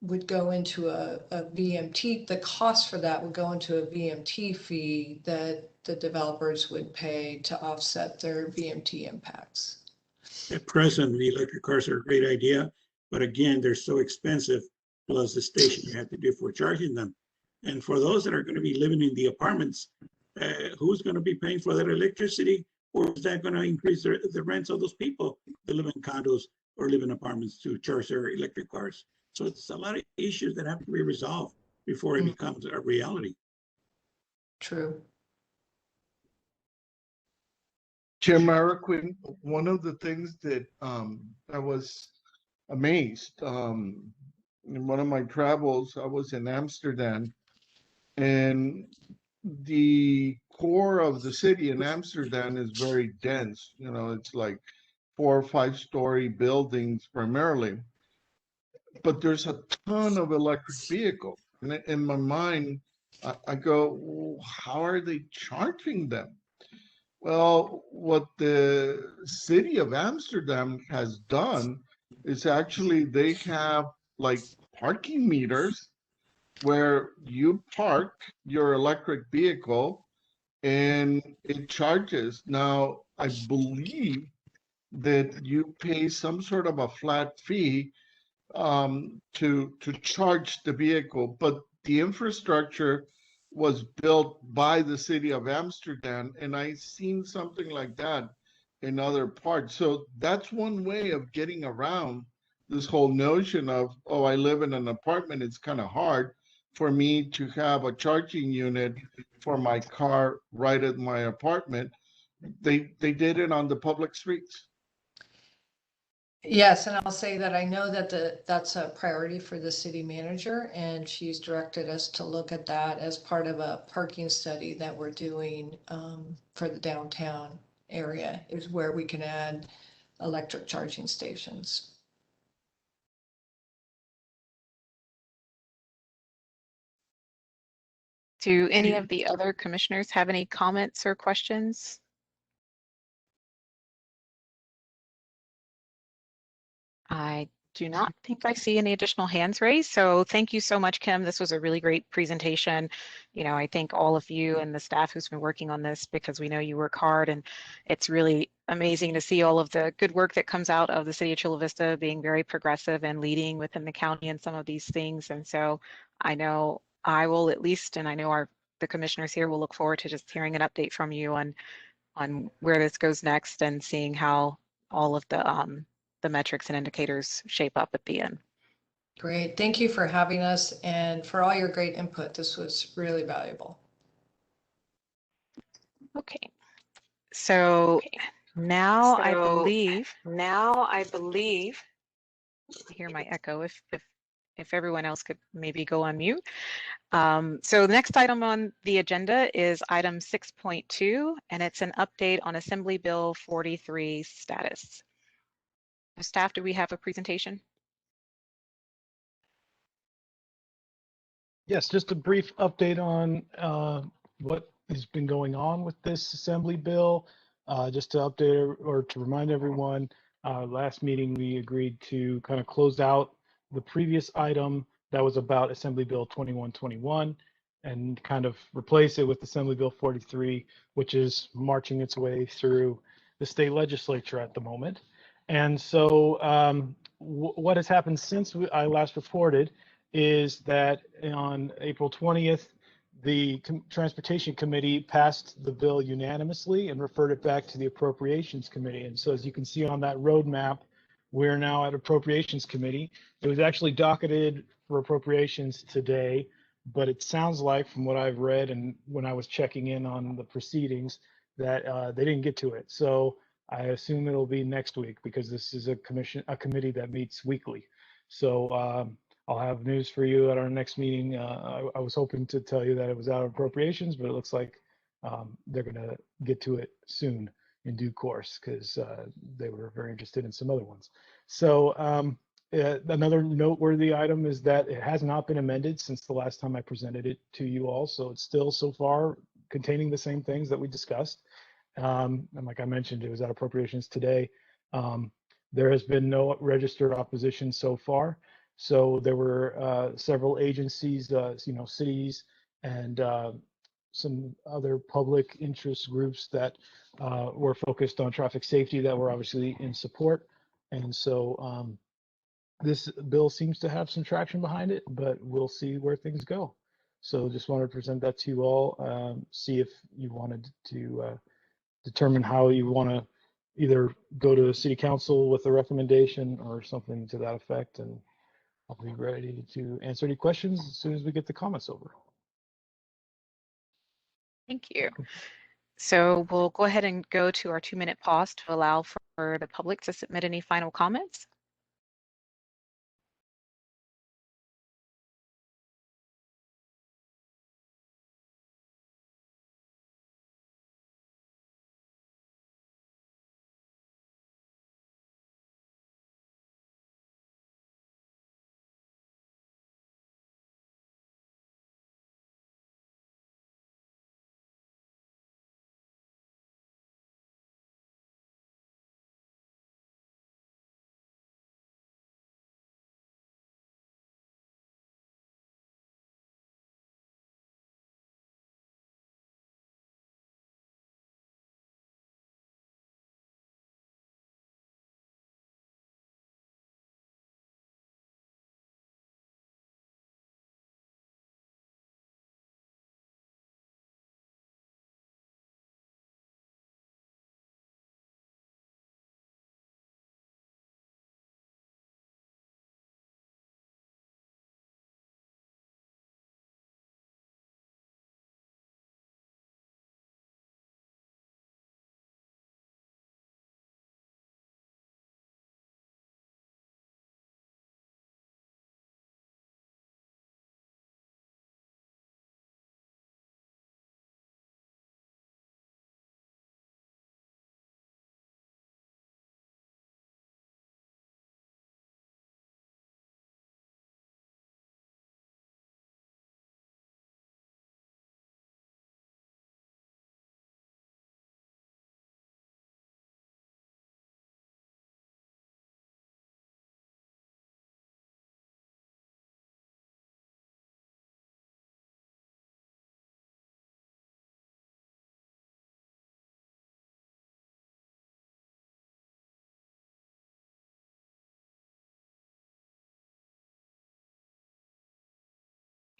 would go into a VMT, the cost for that would go into a VMT fee that the developers would pay to offset their VMT impacts. At present, the electric cars are a great idea, but again, they're so expensive, plus the station you have to do for charging them. And for those that are going to be living in the apartments, who's going to be paying for that electricity? Or is that going to increase the rents of those people that live in condos or live in apartments to charge their electric cars? So it's a lot of issues that have to be resolved before it becomes a reality. True. Chair Mariquin, one of the things that I was amazed in one of my travels, I was in Amsterdam, and the core of the city in Amsterdam is very dense. You know, it's like 4 or 5 story buildings primarily, but there's a ton of electric vehicles. And in my mind, I go, "Well, how are they charging them?" Well, what the city of Amsterdam has done is actually they have like parking meters where you park your electric vehicle and it charges. Now, I believe that you pay some sort of a flat fee to charge the vehicle, but the infrastructure was built by the city of Amsterdam, and I seen something like that in other parts. So that's one way of getting around this whole notion of, oh, I live in an apartment, it's kind of hard for me to have a charging unit for my car right at my apartment. They did it on the public streets. Yes, and I'll say that I know that that's a priority for the city manager, and she's directed us to look at that as part of a parking study that we're doing for the downtown area, is where we can add electric charging stations. Do any of the other commissioners have any comments or questions? I do not think I see any additional hands raised. So thank you so much, Kim. This was a really great presentation. You know, I thank all of you and the staff who's been working on this, because we know you work hard, and it's really amazing to see all of the good work that comes out of the city of Chula Vista being very progressive and leading within the county in some of these things. And so I know I will, at least, and I know the commissioners here will look forward to just hearing an update from you on where this goes next, and seeing how all of the metrics and indicators shape up at the end. Great. Thank you for having us and for all your great input. This was really valuable. Okay. So now I hear my echo, if everyone else could maybe go on mute. So the next item on the agenda is item 6.2, and it's an update on Assembly Bill 43 status. Staff, do we have a presentation? Yes, just a brief update on what has been going on with this Assembly bill. Just to update or to remind everyone, last meeting we agreed to kind of close out the previous item that was about Assembly Bill 2121 and kind of replace it with Assembly Bill 43, which is marching its way through the state legislature at the moment. And so what has happened since I last reported is that on April 20th, the Transportation Committee passed the bill unanimously and referred it back to the Appropriations Committee. And so as you can see on that roadmap, we're now at Appropriations Committee. It was actually docketed for appropriations today, but it sounds like, from what I've read and when I was checking in on the proceedings, that they didn't get to it. So I assume it'll be next week, because this is a committee that meets weekly. So I'll have news for you at our next meeting. I was hoping to tell you that it was out of appropriations, but it looks like they're going to get to it soon in due course, because they were very interested in some other ones. So another noteworthy item is that it has not been amended since the last time I presented it to you all. So it's still so far containing the same things that we discussed. And like I mentioned, it was at appropriations today. There has been no registered opposition so far. So there were several agencies, cities, and some other public interest groups that were focused on traffic safety that were obviously in support. And so this bill seems to have some traction behind it, but we'll see where things go. So just wanted to present that to you all, see if you wanted to determine how you want to either go to city council with a recommendation or something to that effect. And I'll be ready to answer any questions as soon as we get the comments over. Thank you. So we'll go ahead and go to our 2-minute pause to allow for the public to submit any final comments.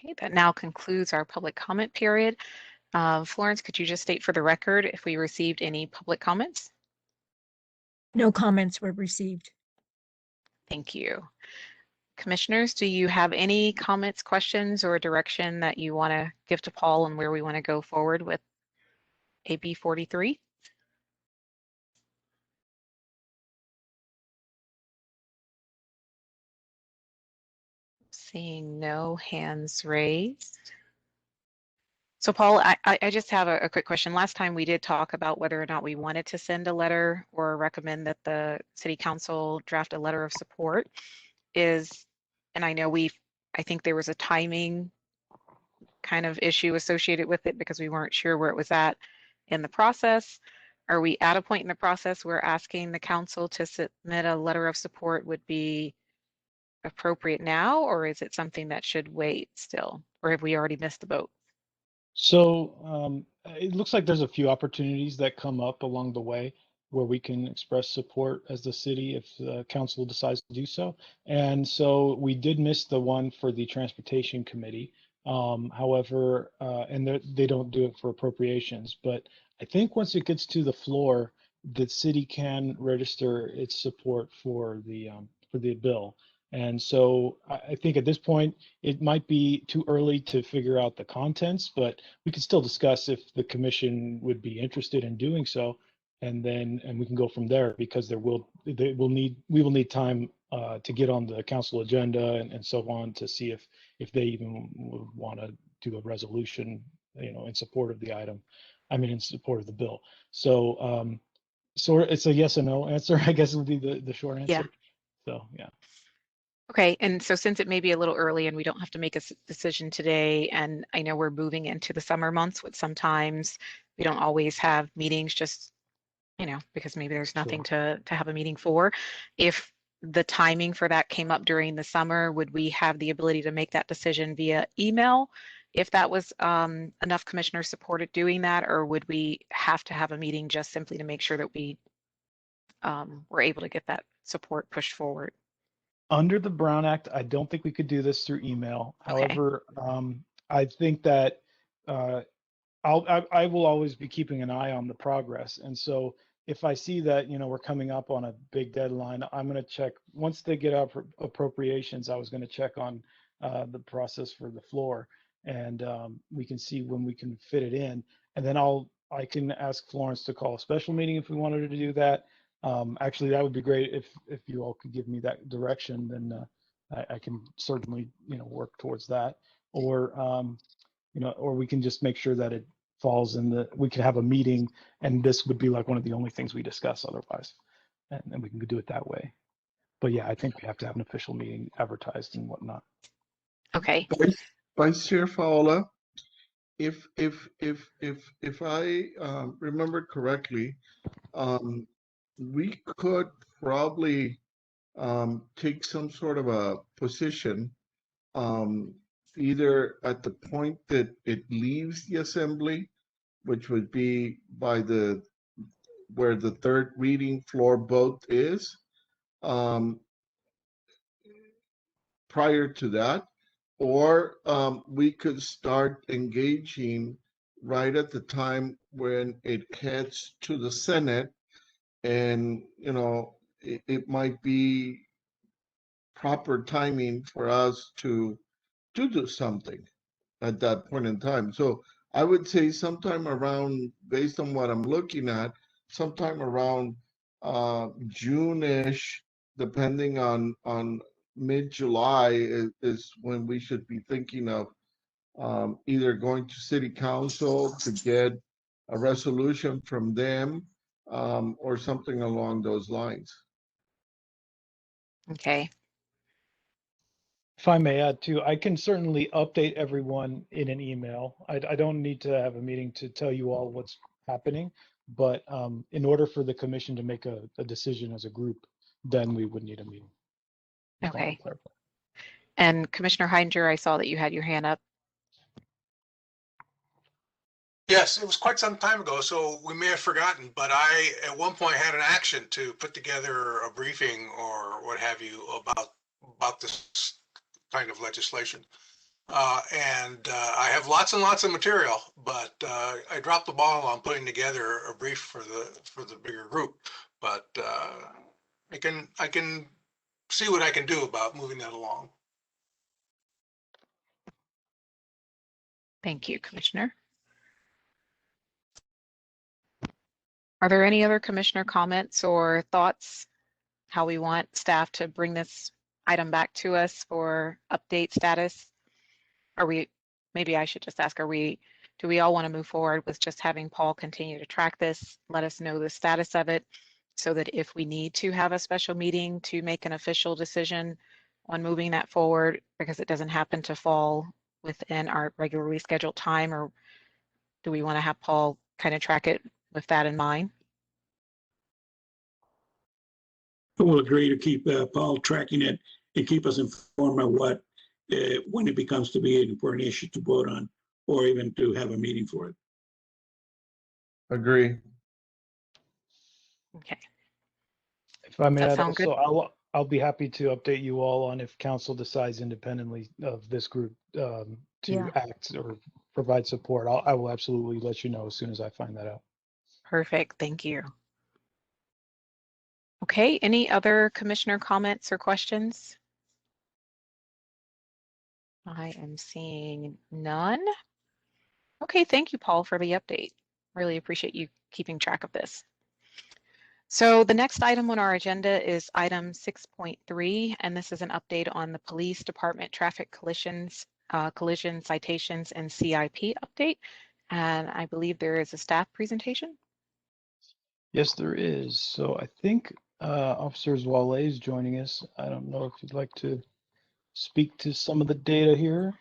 Okay, that now concludes our public comment period. Florence, could you just state for the record if we received any public comments? No comments were received. Thank you. Commissioners, do you have any comments, questions, or direction that you want to give to Paul on where we want to go forward with AB 43? Seeing no hands raised. So Paul, I just have a quick question. Last time we did talk about whether or not we wanted to send a letter or recommend that the city council draft a letter of support. And I know I think there was a timing kind of issue associated with it because we weren't sure where it was at in the process. Are we at a point in the process where asking the council to submit a letter of support would be appropriate now, or is it something that should wait still? Or have we already missed the boat? So it looks like there's a few opportunities that come up along the way where we can express support as the city if the council decides to do so. And so we did miss the one for the Transportation Committee. However, and they don't do it for appropriations, but I think once it gets to the floor, the city can register its support for the bill. And so I think at this point, it might be too early to figure out the contents, but we could still discuss if the commission would be interested in doing so. And we can go from there because we will need time to get on the council agenda and so on to see if they even would want to do a resolution, in support of the item. I mean, in support of the bill. So it's a yes or no answer, I guess would be the short answer. Yeah. So, yeah. Okay, and so since it may be a little early and we don't have to make a decision today, and I know we're moving into the summer months, which sometimes we don't always have meetings just, because maybe there's nothing to have a meeting for. If the timing for that came up during the summer, would we have the ability to make that decision via email if that was enough commissioners supported doing that, or would we have to have a meeting just simply to make sure that we were able to get that support pushed forward? Under the Brown Act, I don't think we could do this through email. Okay. However, I think that I will always be keeping an eye on the progress. And so if I see that, we're coming up on a big deadline, I'm going to check once they get up appropriations. I was going to check on the process for the floor, and we can see when we can fit it in. And then I'll I can ask Florence to call a special meeting if we wanted to do that. Actually, that would be great if you all could give me that direction, then I can certainly, work towards that. Or, or we can just make sure that it falls we could have a meeting and this would be like one of the only things we discuss otherwise. And then we can do it that way. But yeah, I think we have to have an official meeting advertised and whatnot. Okay. Vice Chair Fowler, if I remember correctly, we could probably take some sort of a position, either at the point that it leaves the assembly, which would be by where the third reading floor vote is, prior to that, or we could start engaging right at the time when it heads to the Senate, and it might be proper timing for us to do something at that point in time. So I would say sometime around, based on what I'm looking at, sometime around June-ish, depending on mid-July is when we should be thinking of either going to City Council to get a resolution from them, or something along those lines. Okay. If I may add too, I can certainly update everyone in an email. I don't need to have a meeting to tell you all what's happening, but in order for the commission to make a decision as a group, then we would need a meeting. Just wanted to Okay. clarify. And Commissioner Heidinger, I saw that you had your hand up. Yes, it was quite some time ago, so we may have forgotten, but I, at one point, had an action to put together a briefing or what have you about this kind of legislation. I have lots and lots of material, but I dropped the ball on putting together a brief for the bigger group. But I can see what I can do about moving that along. Thank you, Commissioner. Are there any other commissioner comments or thoughts how we want staff to bring this item back to us for update status? Maybe I should just ask, do we all want to move forward with just having Paul continue to track this, let us know the status of it, so that if we need to have a special meeting to make an official decision on moving that forward, because it doesn't happen to fall within our regularly scheduled time, or do we want to have Paul kind of track it with that in mind? I will agree to keep Paul tracking it and keep us informed of what, when it becomes to be an important issue to vote on, or even to have a meeting for it. Agree. Okay. If I may Does that add sound good? also, I'll be happy to update you all on if council decides independently of this group to Yeah. act or provide support. I will absolutely let you know as soon as I find that out. Perfect. Thank you. Okay. Any other commissioner comments or questions? I am seeing none. Okay. Thank you, Paul, for the update. Really appreciate you keeping track of this. So the next item on our agenda is item 6.3, and this is an update on the police department traffic collision citations and CIP update. And I believe there is a staff presentation. Yes, there is. So I think Officer Wale is joining us. I don't know if you'd like to speak to some of the data here.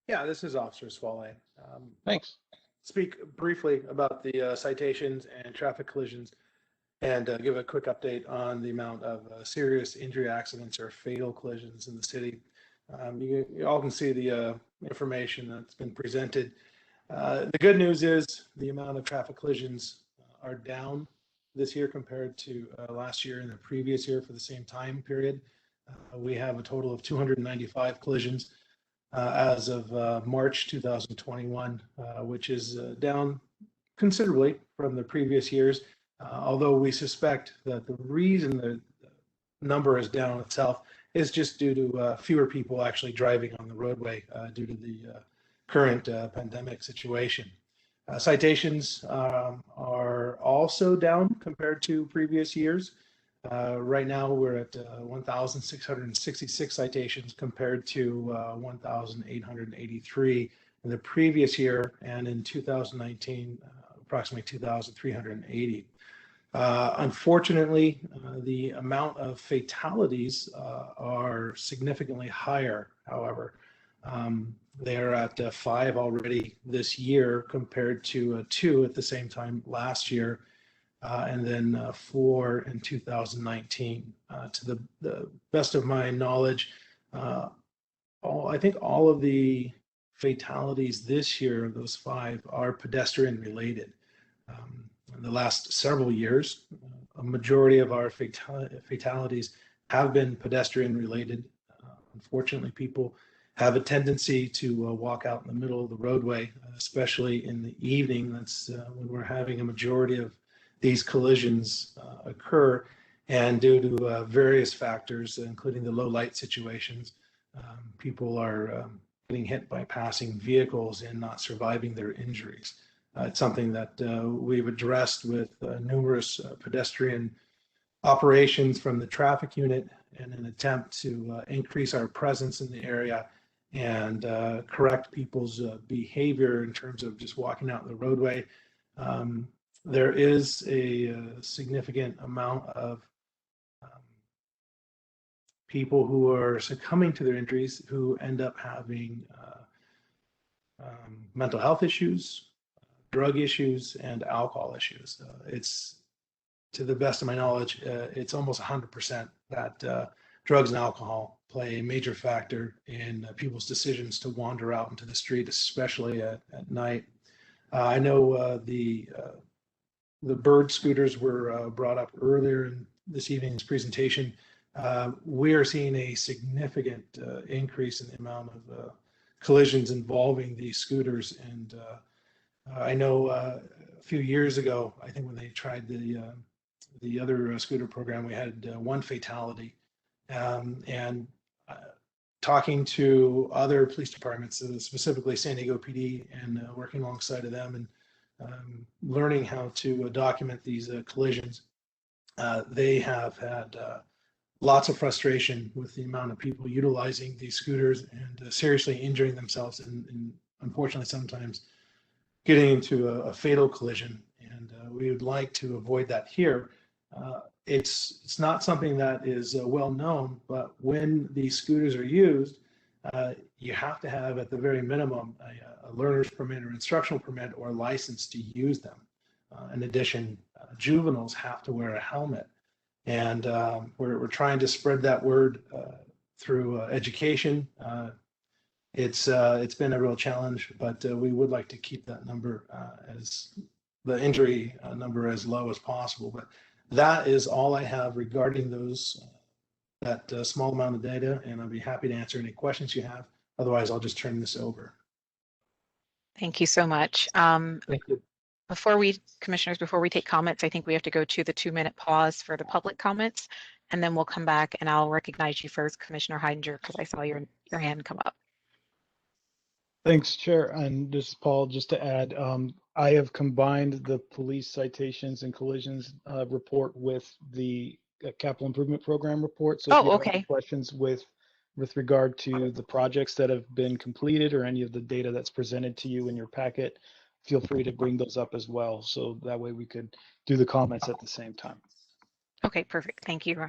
Yeah, this is Officer Swale. Thanks. Speak briefly about the citations and traffic collisions, and give a quick update on the amount of serious injury accidents or fatal collisions in the city. You all can see the information that's been presented. The good news is the amount of traffic collisions are down this year compared to last year and the previous year for the same time period. We have a total of 295 collisions as of March 2021, which is down considerably from the previous years, although we suspect that the reason the number is down itself is just due to fewer people actually driving on the roadway due to the current pandemic situation. Citations are also down compared to previous years. Right now, we're at 1,666 citations compared to 1,883 in the previous year, and in 2019, approximately 2,380. Unfortunately, the amount of fatalities are significantly higher, however. They're at 5 already this year compared to 2 at the same time last year, and then 4 in 2019. To the best of my knowledge, I think all of the fatalities this year, those 5, are pedestrian related. In the last several years, a majority of our fatalities have been pedestrian related. Unfortunately, people have a tendency to walk out in the middle of the roadway, especially in the evening. That's when we're having a majority of these collisions occur. And due to various factors, including the low light situations, people are getting hit by passing vehicles and not surviving their injuries. It's something that we've addressed with numerous pedestrian operations from the traffic unit in an attempt to increase our presence in the area and correct people's behavior in terms of just walking out the roadway. There is a significant amount of people who are succumbing to their injuries who end up having mental health issues, drug issues, and alcohol issues. It's, to the best of my knowledge, it's almost 100% that drugs and alcohol play a major factor in people's decisions to wander out into the street, especially at night. I know the bird scooters were brought up earlier in this evening's presentation. We are seeing a significant increase in the amount of collisions involving these scooters, and I know a few years ago, I think when they tried the other scooter program, we had 1 fatality. And talking to other police departments, specifically San Diego PD, and working alongside of them and learning how to document these collisions, they have had lots of frustration with the amount of people utilizing these scooters and seriously injuring themselves, and unfortunately sometimes getting into a fatal collision. And we would like to avoid that here. It's not something that is well known, but when these scooters are used, you have to have at the very minimum a learner's permit or instructional permit or license to use them. In addition, juveniles have to wear a helmet. And we're trying to spread that word through education. It's been a real challenge, but we would like to keep that number as the injury number as low as possible. But that is all I have regarding those that small amount of data, and I'll be happy to answer any questions you have. Otherwise, I'll just turn this over. Thank you so much. Thank you. Commissioners, before we take comments, I think we have to go to the 2-minute pause for the public comments, and then we'll come back and I'll recognize you first, Commissioner Heidinger, because I saw your hand come up. Thanks, Chair. And this is Paul. Just to add, I have combined the police citations and collisions report with the capital improvement program report. So if you have any questions with regard to the projects that have been completed or any of the data that's presented to you in your packet, feel free to bring those up as well. So that way we could do the comments at the same time. Okay, perfect. Thank you.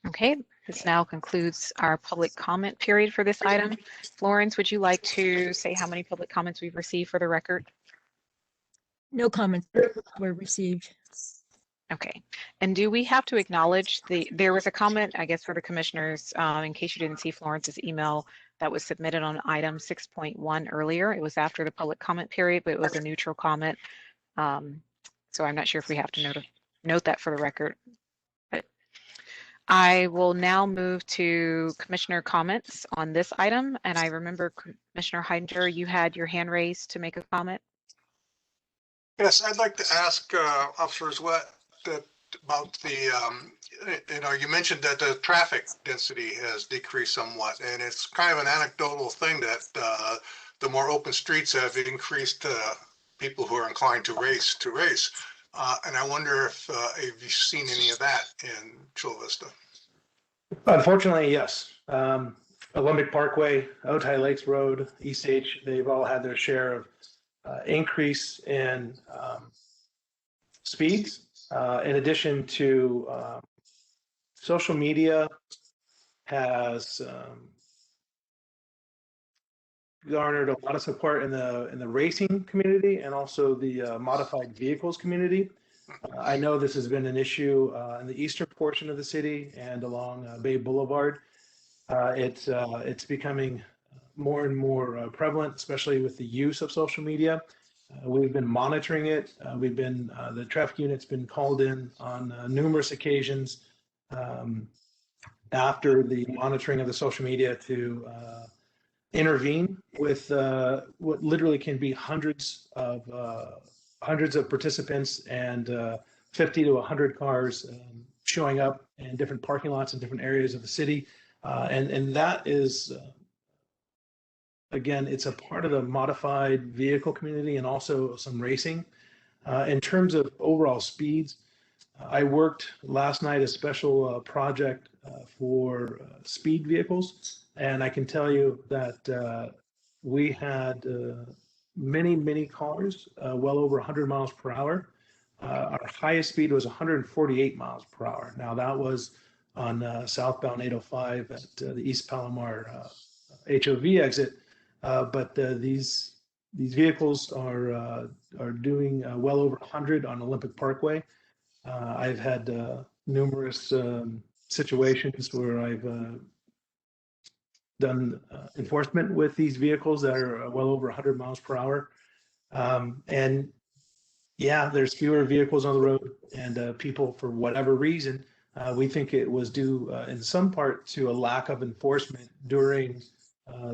Okay, this now concludes our public comment period for this item. Florence, would you like to say how many public comments we've received for the record? No comments were received. Okay, and do we have to acknowledge there was a comment, I guess, for the commissioners, in case you didn't see Florence's email that was submitted on item 6.1 earlier. It was after the public comment period, but it was a neutral comment. So I'm not sure if we have to note that for the record. But I will now move to commissioner comments on this item. And I remember Commissioner Heidinger, you had your hand raised to make a comment. Yes, I'd like to ask officers about the, you mentioned that the traffic density has decreased somewhat, and it's kind of an anecdotal thing that the more open streets have increased people who are inclined to race. And I wonder if you've seen any of that in Chula Vista. Unfortunately, yes. Olympic Parkway, Otay Lakes Road, East H, they've all had their share of increase in speeds. In addition to social media has garnered a lot of support in the racing community and also the modified vehicles community. I know this has been an issue in the eastern portion of the city and along Bay Boulevard. It's becoming more and more prevalent, especially with the use of social media. We've been monitoring it. The traffic unit's been called in on numerous occasions after the monitoring of the social media to intervene with what literally can be hundreds of participants and 50 to 100 cars showing up in different parking lots in different areas of the city. And that is, again, it's a part of the modified vehicle community and also some racing. In terms of overall speeds, I worked last night a special project for speed vehicles. And I can tell you that we had many cars, well over 100 miles per hour. Our highest speed was 148 miles per hour. Now that was on southbound 805 at the East Palomar HOV exit. But these vehicles are doing well over 100 on Olympic Parkway. I've had numerous situations where I've done enforcement with these vehicles that are well over 100 miles per hour. And yeah, there's fewer vehicles on the road, and people, for whatever reason, we think it was due in some part to a lack of enforcement during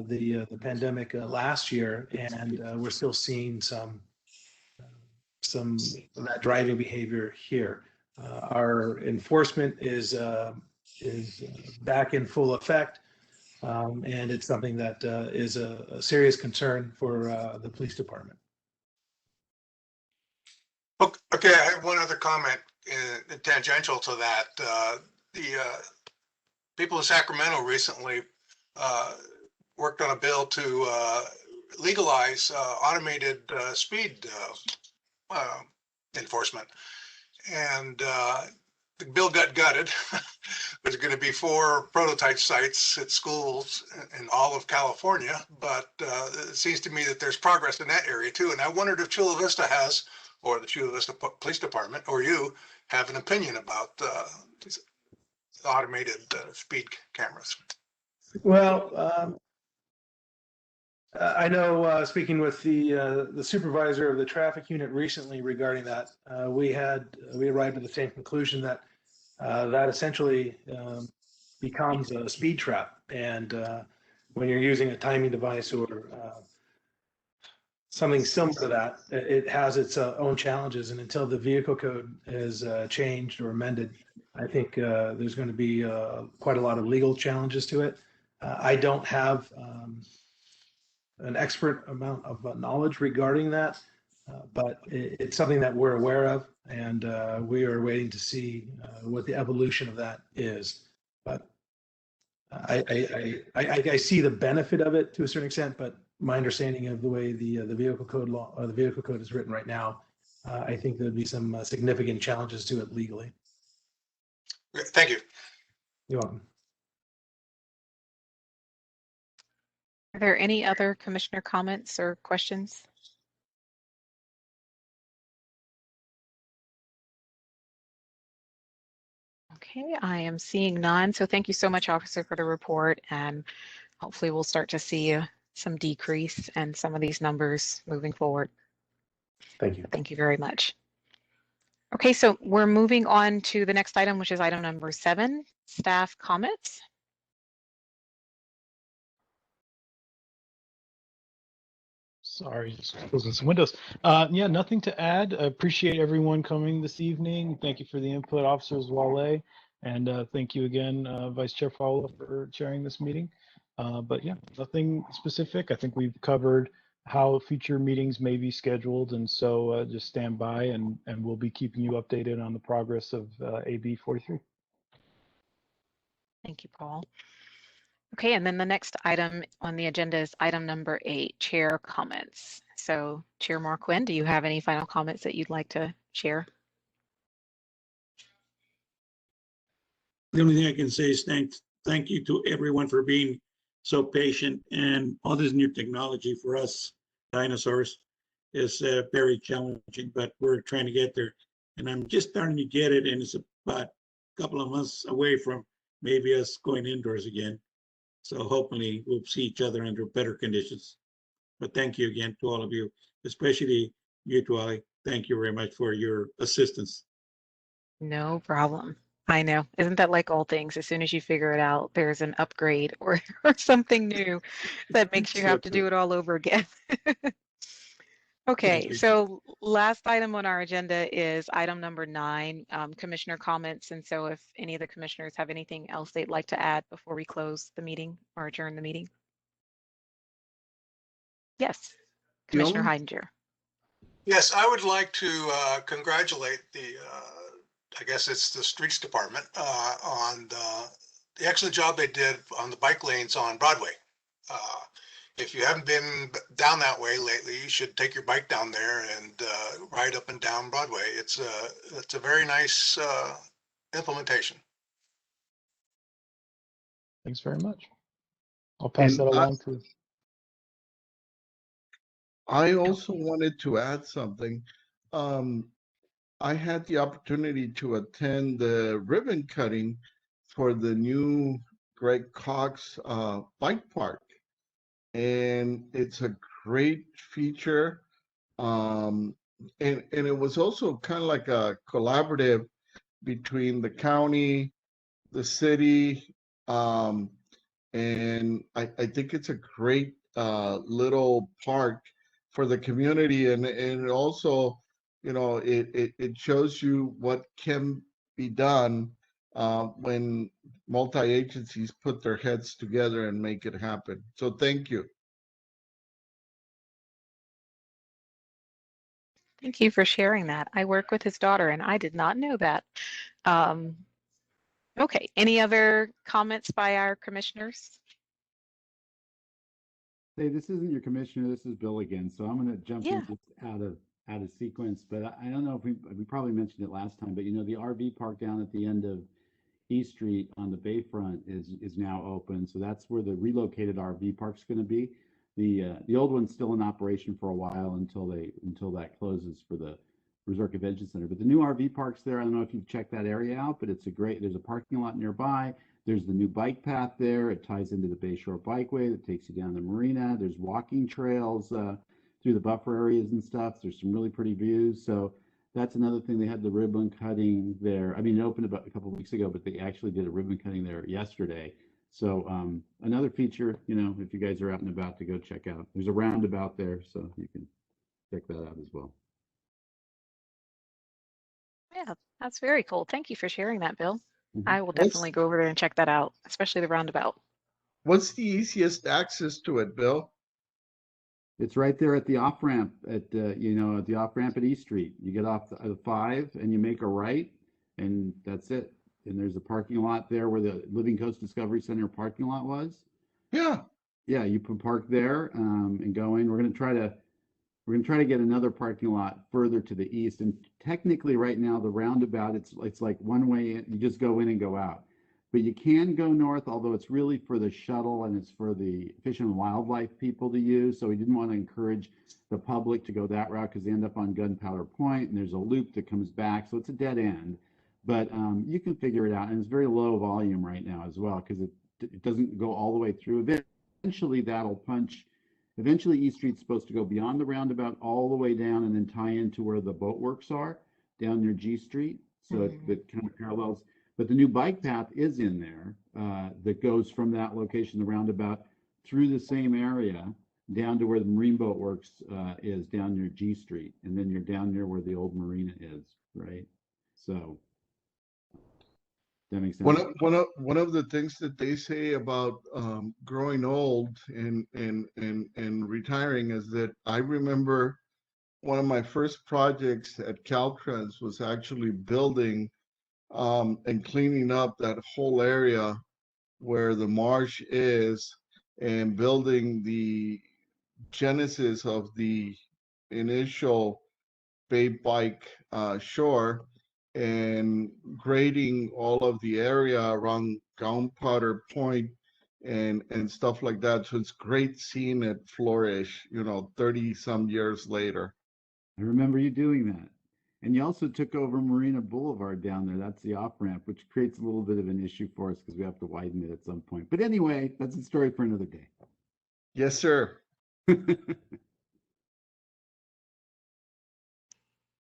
the pandemic last year, and we're still seeing some of that driving behavior here. Our enforcement is back in full effect, and it's something that is a serious concern for the police department. Okay, I have one other comment tangential to that. The people in Sacramento recently worked on a bill to legalize automated speed enforcement. And the bill got gutted. There's going to be 4 prototype sites at schools in all of California, but it seems to me that there's progress in that area too. And I wondered if Chula Vista has, or the Chula Vista Police Department, or you have an opinion about these automated speed cameras. Well, I know speaking with the supervisor of the traffic unit recently regarding that, we arrived at the same conclusion that that essentially becomes a speed trap. And when you're using a timing device or something similar to that, it has its own challenges. And until the vehicle code is changed or amended, I think there's going to be quite a lot of legal challenges to it. I don't have an expert amount of knowledge regarding that, but it's something that we're aware of, and we are waiting to see what the evolution of that is. But I see the benefit of it to a certain extent, but my understanding of the way the vehicle code law or the vehicle code is written right now, I think there'd be some significant challenges to it legally. Thank you. You're welcome. Are there any other commissioner comments or questions? Okay, I am seeing none. So thank you so much, Officer, for the report. And hopefully we'll start to see some decrease in some of these numbers moving forward. Thank you. Thank you very much. Okay, so we're moving on to the next item, which is item number 7, staff comments. Sorry, just closing some windows. Yeah, nothing to add. I appreciate everyone coming this evening. Thank you for the input, Officers Wale, and thank you again, Vice Chair Fowler, for chairing this meeting. But yeah, nothing specific. I think we've covered how future meetings may be scheduled, and so just stand by, and we'll be keeping you updated on the progress of AB 43. Thank you, Paul. Okay, and then the next item on the agenda is item number 8, chair comments. So Chair Marquand, do you have any final comments that you'd like to share? The only thing I can say is thank you to everyone for being so patient, and all this new technology for us dinosaurs is very challenging, but we're trying to get there. And I'm just starting to get it, and it's about a couple of months away from maybe us going indoors again. So hopefully we'll see each other under better conditions. But thank you again to all of you, especially you, Tuali. Thank you very much for your assistance. No problem. I know. Isn't that like all things? As soon as you figure it out, there's an upgrade or something new that makes you have to do it all over again. Okay, so last item on our agenda is item number 9, commissioner comments. And so if any of the commissioners have anything else they'd like to add before we close the meeting or adjourn the meeting. Yes, Commissioner Heidinger. Yes, I would like to congratulate the, I guess it's the streets department on the excellent job they did on the bike lanes on Broadway. If you haven't been down that way lately, you should take your bike down there and ride up and down Broadway. It's a very nice implementation. Thanks very much. I'll pass that along to. I also wanted to add something. I had the opportunity to attend the ribbon cutting for the new Greg Cox bike park. And it's a great feature. And it was also kind of like a collaborative between the county, the city, and I think it's a great little park for the community, and also, you know, it shows you what can be done when multi-agencies put their heads together and make it happen. So thank you. Thank you for sharing that. I work with his daughter and I did not know that. Okay, any other comments by our commissioners? Hey, this isn't your commissioner, this is Bill again. So I'm going to jump in just out of sequence, but I don't know if we probably mentioned it last time, but you know, the RV park down at the end of East Street on the Bayfront is now open. So that's where the relocated RV park's going to be. The old one's still in operation for a while until that closes for the Resort Convention Center. But the new RV park's there. I don't know if you've checked that area out, but there's a parking lot nearby. There's the new bike path there. It ties into the Bayshore Bikeway that takes you down the marina. There's walking trails through the buffer areas and stuff. There's some really pretty views. So that's another thing. They had the ribbon cutting there. I mean, it opened about a couple of weeks ago, but they actually did a ribbon cutting there yesterday. So another feature, you know, if you guys are out and about, to go check out. There's a roundabout there, so you can check that out as well. Yeah, that's very cool. Thank you for sharing that, Bill. I will definitely go over there and check that out, especially the roundabout. What's the easiest access to it, Bill? It's right there at the off-ramp at the off-ramp at East Street. You get off the 5 and you make a right, and that's it. And there's a parking lot there where the Living Coast Discovery Center parking lot was. Yeah. Yeah, you can park there and go in. We're gonna try to get another parking lot further to the east. And technically, right now, the roundabout it's like one way in. You just go in and go out. but you can go north, although it's really for the shuttle and it's for the Fish and Wildlife people to use. So we didn't want to encourage the public to go that route because they end up on Gunpowder Point and there's a loop that comes back. So it's a dead end, but you can figure it out. And it's very low volume right now as well because it doesn't go all the way through. Eventually that'll punch. Eventually East Street's supposed to go beyond the roundabout all the way down and then tie into where the boatworks are down near G Street. So it kind of parallels. But the new bike path is in there that goes from that location, the roundabout, through the same area down to where the Marine Boat Works is down near G Street. And then you're down near where the old marina is, right? So that makes sense. One of the things that they say about growing old and retiring is that I remember one of my first projects at Caltrans was actually building and cleaning up that whole area where the marsh is and building the genesis of the initial Bay Bike shore and grading all of the area around Gunpowder Point and stuff like that. So it's great seeing it flourish, 30 some years later. I remember you doing that. And you also took over Marina Boulevard down there. That's the off-ramp, which creates a little bit of an issue for us because we have to widen it at some point. But anyway, that's a story for another day. Yes, sir.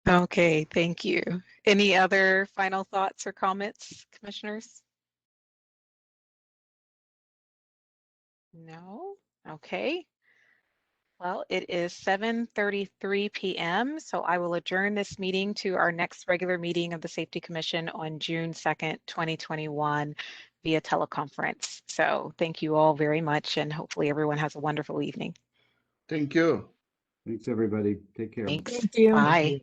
Okay, thank you. Any other final thoughts or comments, commissioners? No? Okay. Well, it is 7:33 p.m., so I will adjourn this meeting to our next regular meeting of the Safety Commission on June 2nd, 2021 via teleconference. So thank you all very much, and hopefully everyone has a wonderful evening. Thank you. Thanks, everybody. Take care. Thanks. Thank you. Bye.